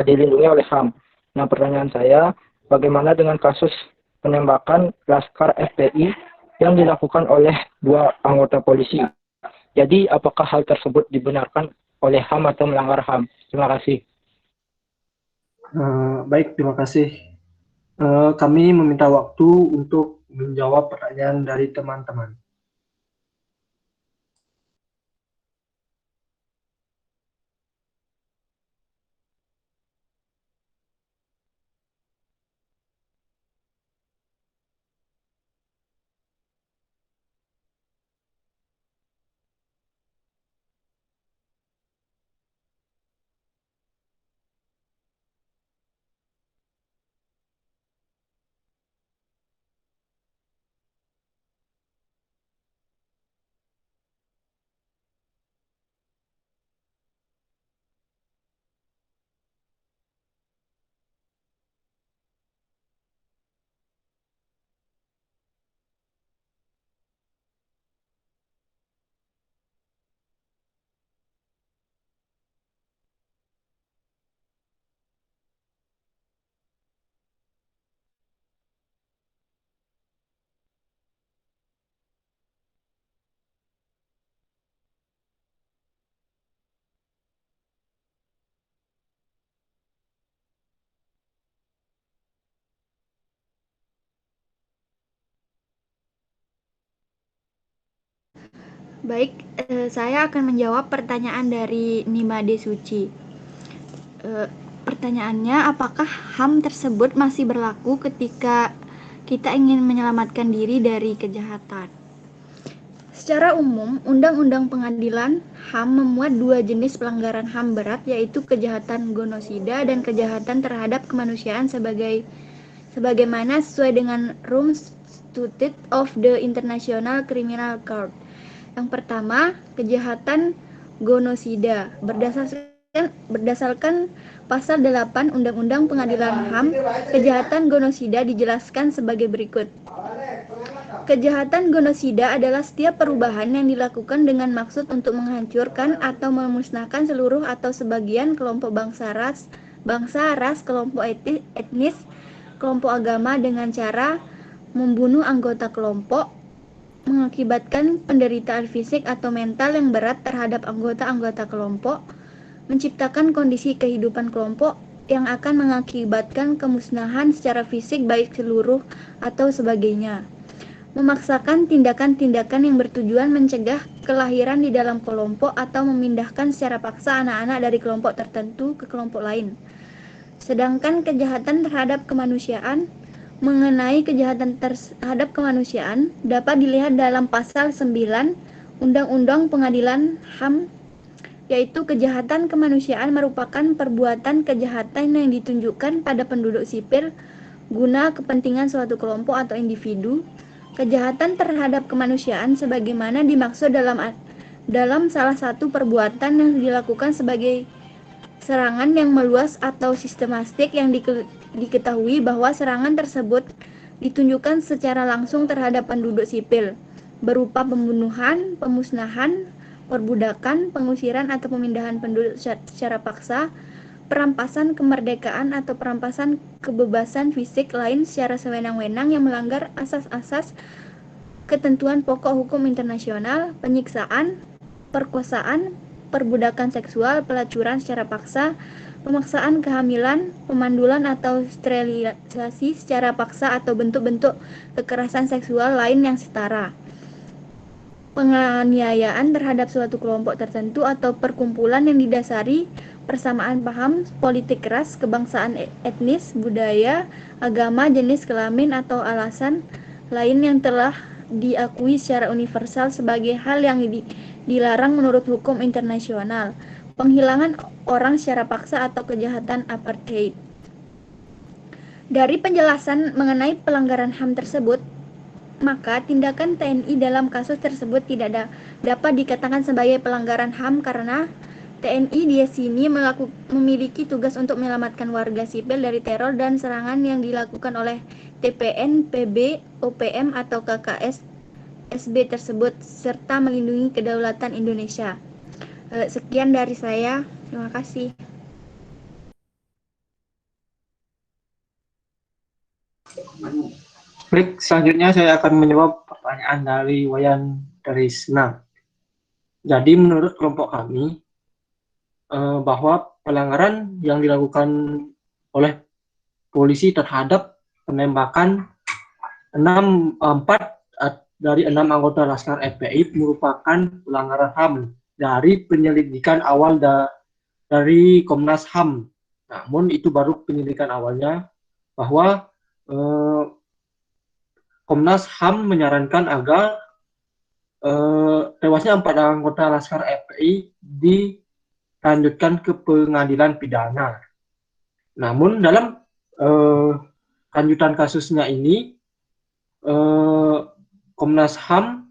dilindungi oleh HAM. Nah, pertanyaan saya, bagaimana dengan kasus penembakan Laskar FPI yang dilakukan oleh 2 anggota polisi? Jadi, apakah hal tersebut dibenarkan oleh HAM atau melanggar HAM? Terima kasih. Baik, terima kasih. Kami meminta waktu untuk menjawab pertanyaan dari teman-teman. Baik, saya akan menjawab pertanyaan dari Nimade Suci. Pertanyaannya, apakah HAM tersebut masih berlaku ketika kita ingin menyelamatkan diri dari kejahatan? Secara umum, Undang-Undang Pengadilan HAM memuat 2 jenis pelanggaran HAM berat, yaitu kejahatan genosida dan kejahatan terhadap kemanusiaan sebagaimana sesuai dengan Rome Statute of the International Criminal Court. Yang pertama, kejahatan genosida. Berdasarkan pasal 8 Undang-Undang Pengadilan HAM, kejahatan genosida dijelaskan sebagai berikut. Kejahatan genosida adalah setiap perubahan yang dilakukan dengan maksud untuk menghancurkan atau memusnahkan seluruh atau sebagian kelompok bangsa, ras, kelompok etnis, kelompok agama dengan cara membunuh anggota kelompok, mengakibatkan penderitaan fisik atau mental yang berat terhadap anggota-anggota kelompok, menciptakan kondisi kehidupan kelompok yang akan mengakibatkan kemusnahan secara fisik baik seluruh atau sebagainya, memaksakan tindakan-tindakan yang bertujuan mencegah kelahiran di dalam kelompok atau memindahkan secara paksa anak-anak dari kelompok tertentu ke kelompok lain. Sedangkan kejahatan terhadap kemanusiaan, mengenai kejahatan terhadap kemanusiaan dapat dilihat dalam pasal 9 Undang-Undang Pengadilan HAM, yaitu kejahatan kemanusiaan merupakan perbuatan kejahatan yang ditunjukkan pada penduduk sipil guna kepentingan suatu kelompok atau individu. Kejahatan terhadap kemanusiaan sebagaimana dimaksud dalam salah satu perbuatan yang dilakukan sebagai serangan yang meluas atau sistematik yang diketahui bahwa serangan tersebut ditunjukkan secara langsung terhadap penduduk sipil, berupa pembunuhan, pemusnahan, perbudakan, pengusiran atau pemindahan penduduk secara paksa, perampasan kemerdekaan atau perampasan kebebasan fisik lain secara sewenang-wenang yang melanggar asas-asas ketentuan pokok hukum internasional, penyiksaan, perkosaan, perbudakan seksual, pelacuran secara paksa, pemaksaan kehamilan, pemandulan atau sterilisasi secara paksa atau bentuk-bentuk kekerasan seksual lain yang setara, penganiayaan terhadap suatu kelompok tertentu atau perkumpulan yang didasari persamaan paham politik ras, kebangsaan, etnis, budaya, agama, jenis kelamin atau alasan lain yang telah diakui secara universal sebagai hal yang dilarang menurut hukum internasional, penghilangan orang secara paksa atau kejahatan apartheid. Dari penjelasan mengenai pelanggaran HAM tersebut, Maka tindakan TNI dalam kasus tersebut tidak dapat dikatakan sebagai pelanggaran HAM karena TNI di sini memiliki tugas untuk menyelamatkan warga sipil dari teror dan serangan yang dilakukan oleh TPN, PB, OPM atau KKS SB tersebut serta melindungi kedaulatan Indonesia. Sekian dari saya. Terima kasih. Baik, selanjutnya saya akan menjawab pertanyaan dari Wayan Trisna. Jadi menurut kelompok kami, bahwa pelanggaran yang dilakukan oleh polisi terhadap penembakan 4 dari 6 anggota Laskar FPI merupakan pelanggaran HAM dari penyelidikan awal dari Komnas HAM. Namun itu baru penyelidikan awalnya, bahwa Komnas HAM menyarankan agar tewasnya 4 anggota Laskar FPI dilanjutkan ke pengadilan pidana. Namun dalam lanjutan kasusnya ini, Komnas HAM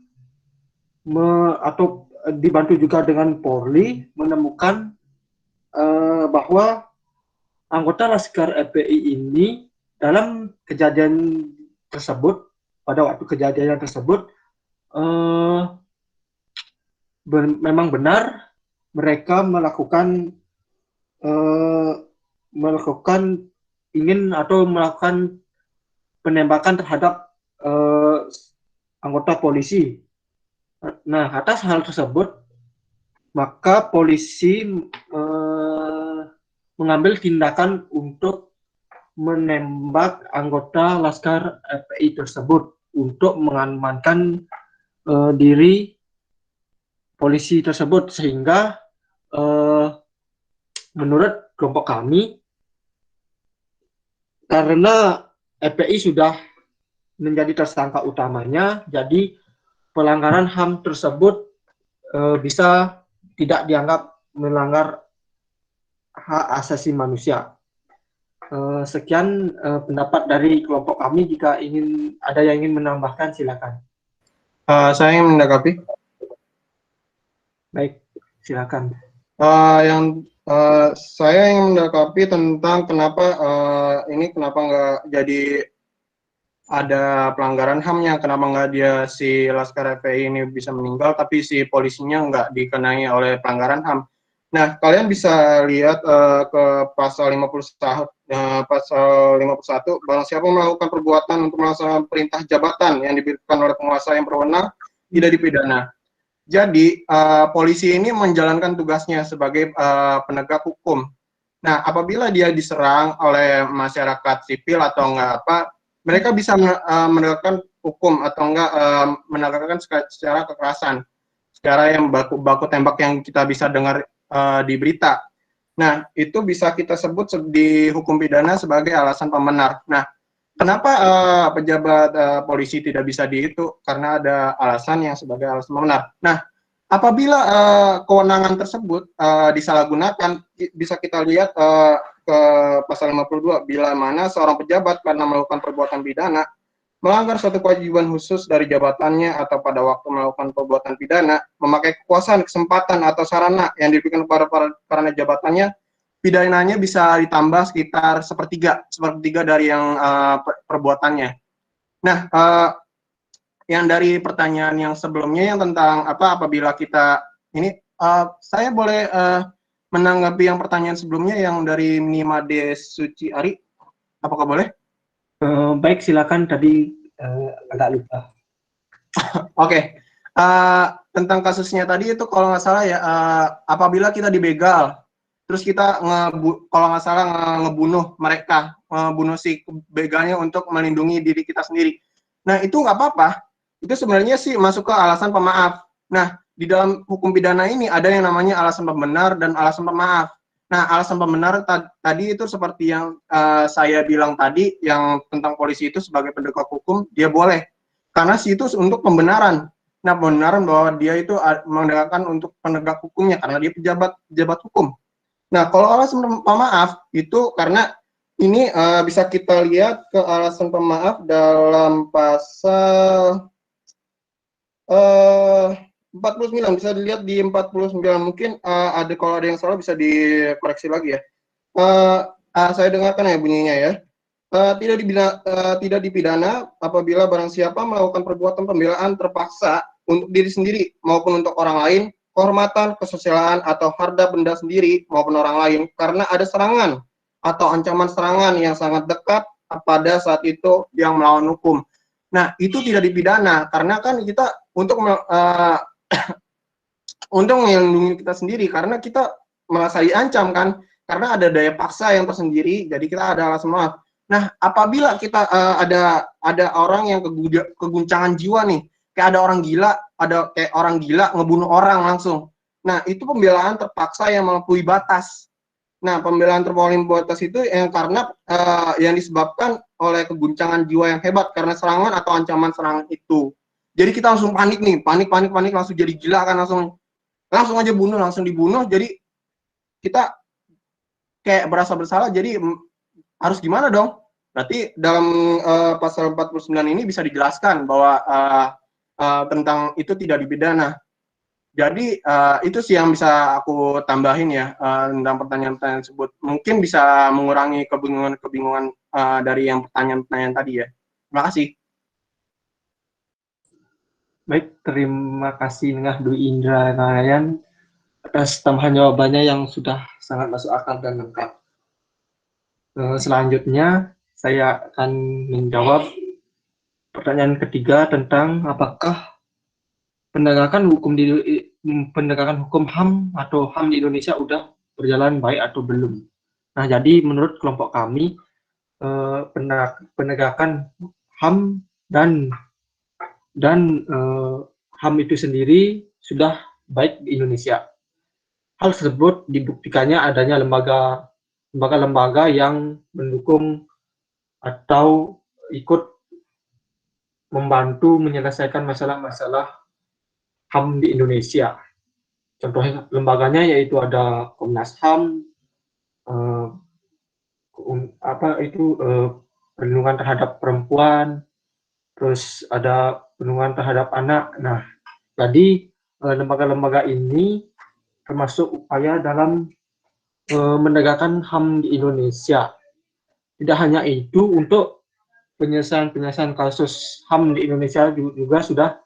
atau dibantu juga dengan Polri menemukan bahwa anggota Laskar FPI ini dalam kejadian tersebut, pada waktu kejadian tersebut, memang benar mereka melakukan penembakan terhadap anggota polisi. Nah, atas hal tersebut, maka polisi mengambil tindakan untuk menembak anggota Laskar FPI tersebut untuk mengamankan diri polisi tersebut, sehingga menurut kelompok kami, karena FPI sudah menjadi tersangka utamanya, jadi pelanggaran HAM tersebut bisa tidak dianggap melanggar hak asasi manusia. Sekian pendapat dari kelompok kami. Jika ada yang ingin menambahkan, silakan. Saya ingin menanggapi. Baik, silakan. Saya ingin menanggapi tentang kenapa nggak jadi ada pelanggaran HAM-nya, kenapa nggak si Laskar FPI ini bisa meninggal, tapi si polisinya nggak dikenai oleh pelanggaran HAM. Nah, kalian bisa lihat ke pasal 51, barang siapa melakukan perbuatan untuk melaksanakan perintah jabatan yang diberikan oleh penguasa yang berwenang tidak dipidana. Jadi, polisi ini menjalankan tugasnya sebagai penegak hukum. Nah, apabila dia diserang oleh masyarakat sipil atau enggak mereka bisa menegakkan hukum atau enggak menegakkan secara kekerasan, secara yang baku tembak yang kita bisa dengar di berita. Nah, itu bisa kita sebut di hukum pidana sebagai alasan pembenar. Nah, kenapa pejabat polisi tidak bisa karena ada alasan yang sebagai alasan pembenar. Nah, apabila kewenangan tersebut disalahgunakan, bisa kita lihat ke pasal 52, bila mana seorang pejabat karena melakukan perbuatan pidana melanggar suatu kewajiban khusus dari jabatannya atau pada waktu melakukan perbuatan pidana, memakai kekuasaan, kesempatan, atau sarana yang diberikan karena jabatannya, pidananya bisa ditambah sekitar sepertiga dari yang perbuatannya. Nah, yang dari pertanyaan yang sebelumnya yang tentang apabila kita ini, saya boleh menanggapi yang pertanyaan sebelumnya yang dari Nimade Suci Ari, apakah boleh? Baik, silakan. Tadi agak lupa. Oke. Tentang kasusnya tadi itu kalau nggak salah ya, apabila kita dibegal, terus kita kalau nggak salah ngebunuh mereka, bunuh si begalnya untuk melindungi diri kita sendiri. Nah, itu nggak apa-apa. Itu sebenarnya sih masuk ke alasan pemaaf. Nah, di dalam hukum pidana ini ada yang namanya alasan pembenar dan alasan pemaaf. Nah, alasan pembenar tadi itu seperti yang saya bilang tadi, yang tentang polisi itu sebagai penegak hukum, dia boleh. Karena itu untuk pembenaran. Nah, pembenaran bahwa dia itu menegakkan untuk penegak hukumnya, karena dia pejabat hukum. Nah, kalau alasan pemaaf, itu karena Ini bisa kita lihat ke alasan pemaaf dalam pasal 49, bisa dilihat di 49. Mungkin kalau ada yang salah bisa dikoreksi lagi ya. Saya dengarkan ya bunyinya ya. Tidak dipidana apabila barang siapa melakukan perbuatan pembelaan terpaksa untuk diri sendiri maupun untuk orang lain, kehormatan, kesusilaan, atau harta benda sendiri maupun orang lain karena ada serangan atau ancaman serangan yang sangat dekat pada saat itu yang melawan hukum. Nah, itu tidak dipidana karena kan kita untuk untuk melindungi kita sendiri karena kita merasa diancam kan, karena ada daya paksa yang tersendiri, jadi kita ada alasan maaf. Nah, apabila kita ada orang yang keguncangan jiwa nih, kayak ada orang gila ngebunuh orang langsung. Nah, itu pembelaan terpaksa yang melampaui batas. Nah, pembelaan terlalu batas itu karena yang disebabkan oleh keguncangan jiwa yang hebat karena serangan atau ancaman serangan itu. Jadi kita langsung panik nih, panik langsung jadi gila kan, langsung aja bunuh, langsung dibunuh. Jadi kita kayak berasa bersalah. Jadi harus gimana dong? Berarti dalam pasal 49 ini bisa dijelaskan bahwa tentang itu tidak dipidana. Jadi itu sih yang bisa aku tambahin ya tentang pertanyaan-pertanyaan tersebut. Mungkin bisa mengurangi kebingungan dari yang pertanyaan-pertanyaan tadi ya. Terima kasih. Baik, terima kasih Dwi Indra Narayan atas tambahan jawabannya yang sudah sangat masuk akal dan lengkap. Selanjutnya saya akan menjawab pertanyaan ketiga tentang apakah penegakan hukum HAM atau HAM di Indonesia udah berjalan baik atau belum. Nah, jadi menurut kelompok kami penegakan HAM dan HAM itu sendiri sudah baik di Indonesia. Hal tersebut dibuktikannya adanya lembaga-lembaga yang mendukung atau ikut membantu menyelesaikan masalah-masalah HAM di Indonesia. Contohnya lembaganya yaitu ada Komnas HAM, perlindungan terhadap perempuan, terus ada perlindungan terhadap anak. Nah, jadi lembaga-lembaga ini termasuk upaya dalam menegakkan HAM di Indonesia. Tidak hanya itu, untuk penyelesaian kasus HAM di Indonesia juga sudah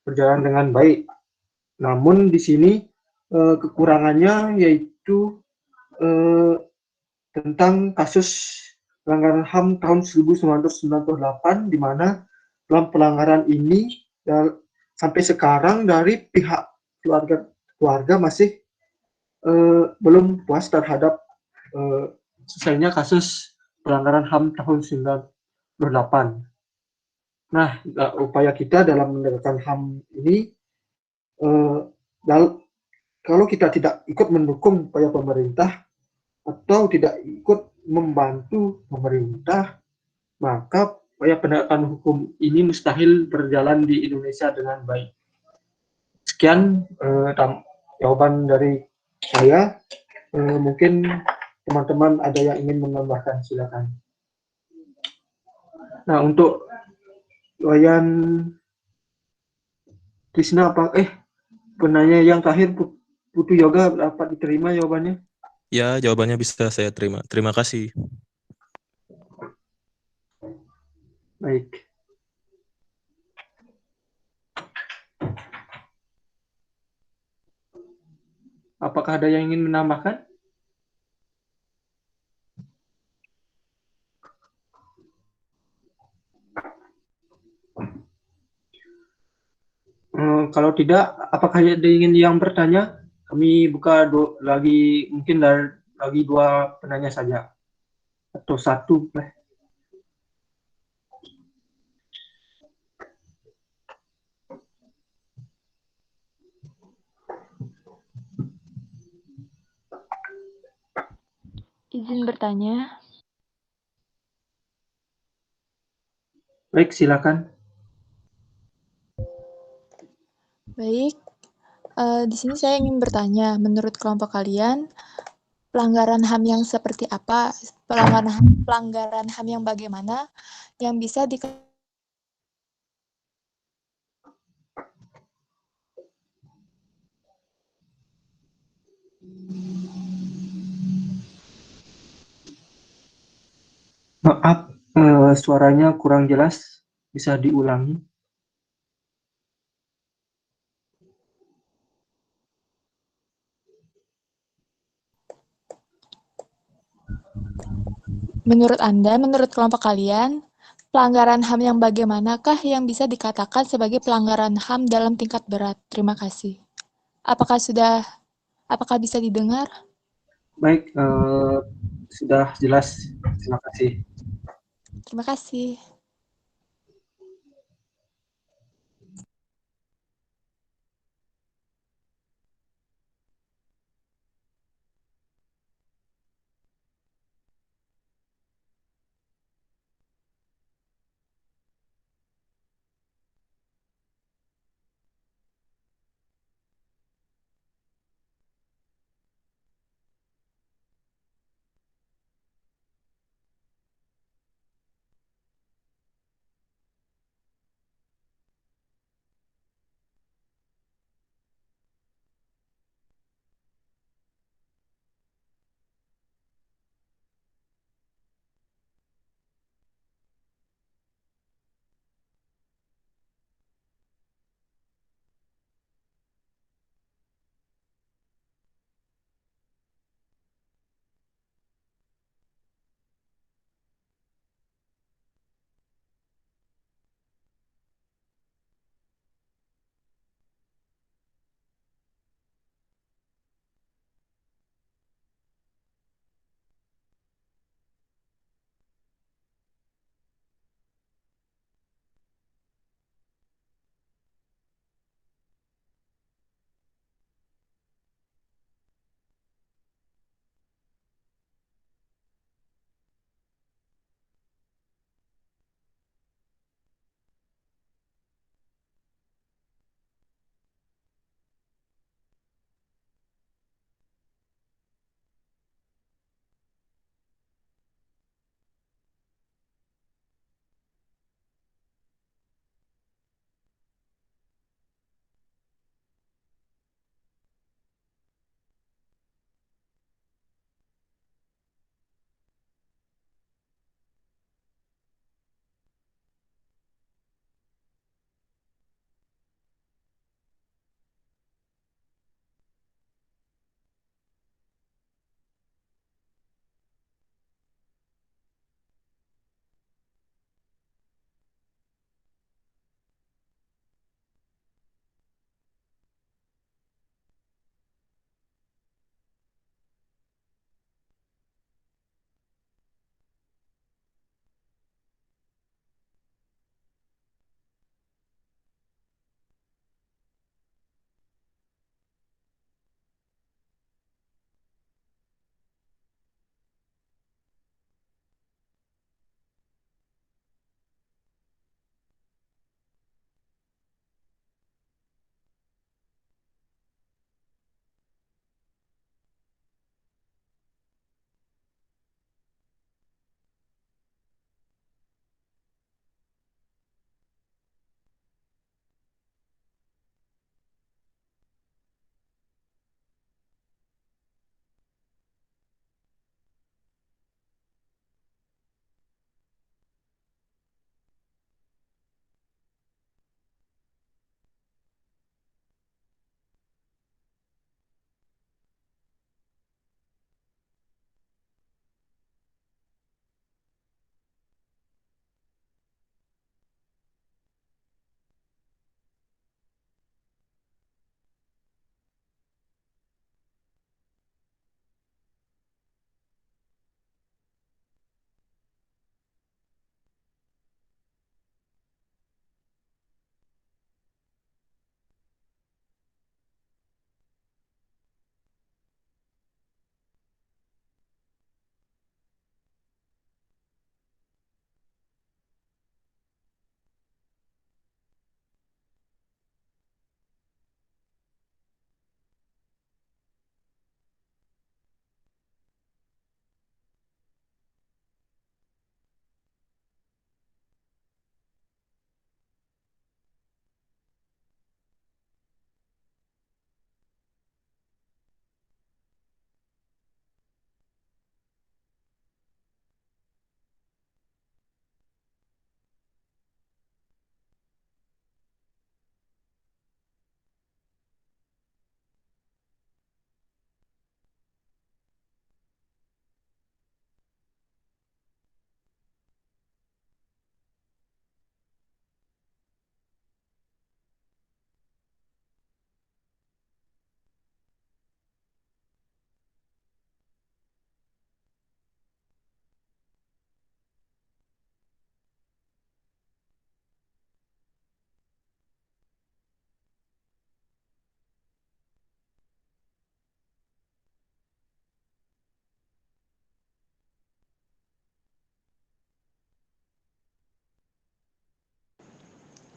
berjalan dengan baik. Namun di sini kekurangannya yaitu tentang kasus pelanggaran HAM tahun 1998, di mana dalam pelanggaran ini sampai sekarang dari pihak keluarga masih belum puas terhadap selesainya kasus pelanggaran HAM tahun 1998. Nah, upaya kita dalam menegakkan HAM ini, kalau kita tidak ikut mendukung upaya pemerintah atau tidak ikut membantu pemerintah, maka upaya penegakan hukum ini mustahil berjalan di Indonesia dengan baik. Sekian jawaban dari saya. Mungkin teman-teman ada yang ingin menambahkan, silakan. Nah, untuk Wayan Krishna penanya yang terakhir, Putu Yoga, dapat diterima jawabannya? Ya, jawabannya bisa saya terima. Terima kasih. Baik. Apakah ada yang ingin menambahkan? Kalau tidak, apakah ada yang bertanya? Kami buka lagi, mungkin lagi 2 penanya saja. Atau 1. Izin bertanya. Baik, silakan. Baik, di sini saya ingin bertanya, menurut kelompok kalian, pelanggaran HAM yang seperti apa, pelanggaran HAM yang bagaimana yang bisa Maaf, suaranya kurang jelas. Bisa diulangi? Menurut Anda, menurut kelompok kalian, pelanggaran HAM yang bagaimanakah yang bisa dikatakan sebagai pelanggaran HAM dalam tingkat berat? Terima kasih. Apakah bisa didengar? Baik, sudah jelas. Terima kasih. Terima kasih.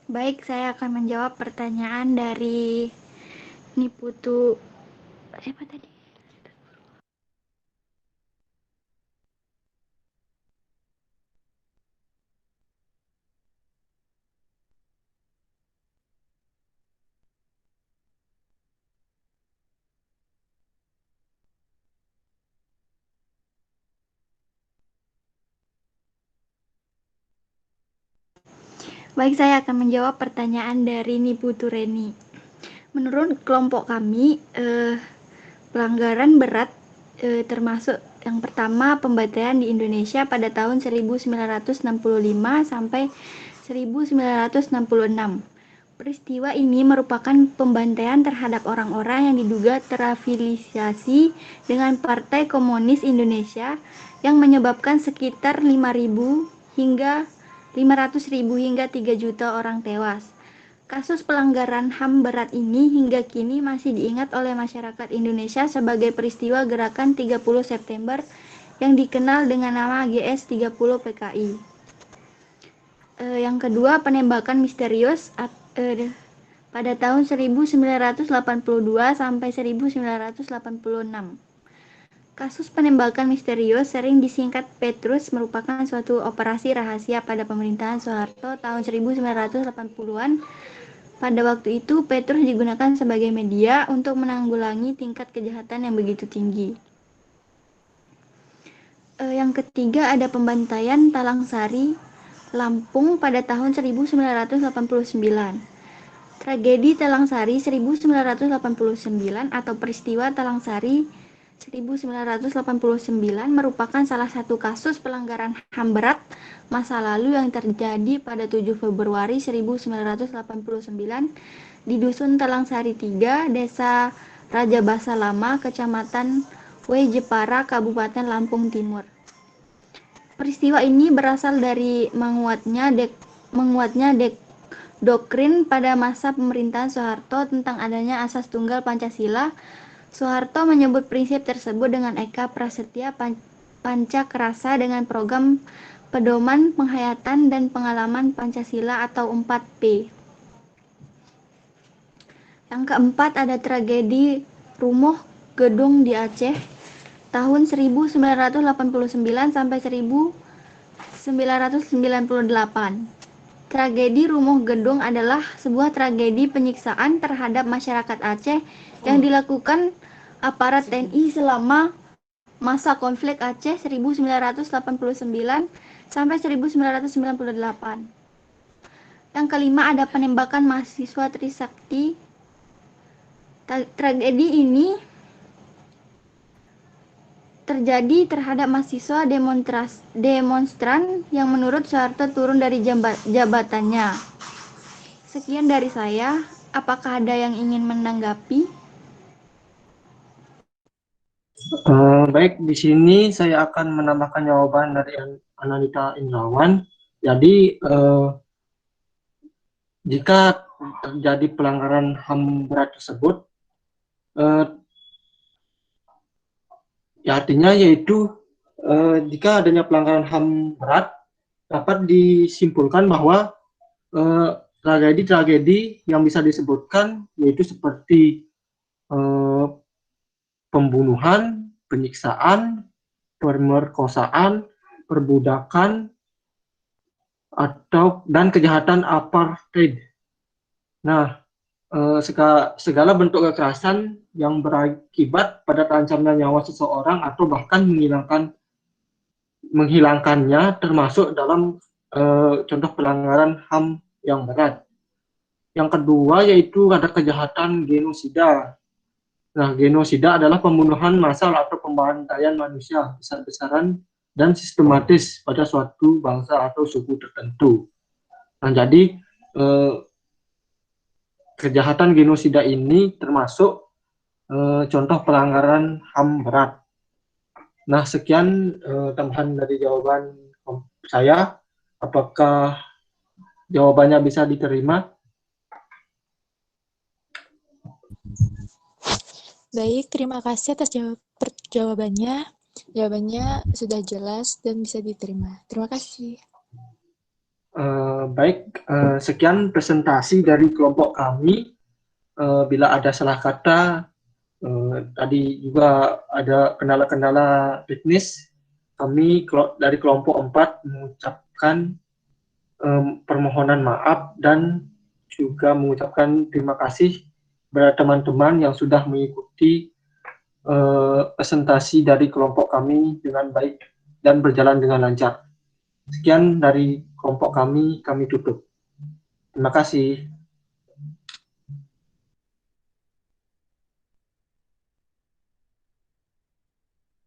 Baik, saya akan menjawab pertanyaan dari Niputu. Apa tadi? Baik, saya akan menjawab pertanyaan dari Niputu Reni. Menurut kelompok kami, pelanggaran berat termasuk yang pertama pembantaian di Indonesia pada tahun 1965 sampai 1966. Peristiwa ini merupakan pembantaian terhadap orang-orang yang diduga terafiliasi dengan Partai Komunis Indonesia yang menyebabkan sekitar 5.000 hingga 500.000 hingga 3 juta orang tewas. Kasus pelanggaran HAM berat ini hingga kini masih diingat oleh masyarakat Indonesia sebagai peristiwa gerakan 30 September yang dikenal dengan nama GS 30 PKI. Yang kedua, penembakan misterius pada tahun 1982 sampai 1986. Kasus penembakan misterius sering disingkat Petrus merupakan suatu operasi rahasia pada pemerintahan Soeharto tahun 1980-an. Pada waktu itu, Petrus digunakan sebagai media untuk menanggulangi tingkat kejahatan yang begitu tinggi. Yang ketiga, ada pembantaian Talang Sari, Lampung pada tahun 1989. Tragedi Talang Sari 1989 atau peristiwa Talang Sari 1989 merupakan salah satu kasus pelanggaran HAM berat masa lalu yang terjadi pada 7 Februari 1989 di Dusun Talang Sari 3, Desa Raja Basa Lama, Kecamatan Jepara, Kabupaten Lampung Timur. Peristiwa ini berasal dari menguatnya doktrin pada masa pemerintahan Soeharto tentang adanya asas tunggal Pancasila. Soeharto menyebut prinsip tersebut dengan Eka Prasetya Pancakrasa dengan program pedoman penghayatan dan pengalaman Pancasila atau 4P. Yang keempat, ada tragedi Rumoh Gedung di Aceh tahun 1989 sampai 1998. Tragedi Rumoh Gedung adalah sebuah tragedi penyiksaan terhadap masyarakat Aceh yang dilakukan aparat TNI selama masa konflik Aceh 1989 sampai 1998. Yang kelima, ada penembakan mahasiswa Trisakti. Tragedi ini terjadi terhadap mahasiswa demonstran yang menurut Soeharto turun dari jabatannya. Sekian dari saya. Apakah ada yang ingin menanggapi? Baik, di sini saya akan menambahkan jawaban dari Ananita Indrawan. Jadi, jika terjadi pelanggaran HAM berat tersebut, ya artinya yaitu jika adanya pelanggaran HAM berat dapat disimpulkan bahwa tragedi-tragedi yang bisa disebutkan yaitu seperti pembunuhan, penyiksaan, pemerkosaan, perbudakan, dan kejahatan apartheid. Nah, segala bentuk kekerasan yang berakibat pada terancamnya nyawa seseorang atau bahkan menghilangkannya termasuk dalam contoh pelanggaran HAM yang berat. Yang kedua yaitu ada kejahatan genosida. Nah, genosida adalah pembunuhan massal atau pembantaian manusia besar-besaran dan sistematis pada suatu bangsa atau suku tertentu. Nah, jadi kejahatan genosida ini termasuk contoh pelanggaran HAM berat. Nah, sekian tambahan dari jawaban saya. Apakah jawabannya bisa diterima? Baik, terima kasih atas jawabannya. Jawabannya sudah jelas dan bisa diterima. Terima kasih. Baik, sekian presentasi dari kelompok kami. Bila ada salah kata, tadi juga ada kendala-kendala teknis, kami dari kelompok 4 mengucapkan permohonan maaf dan juga mengucapkan terima kasih kepada teman-teman yang sudah mengikuti presentasi dari kelompok kami dengan baik dan berjalan dengan lancar. Sekian dari kelompok kami tutup. Terima kasih.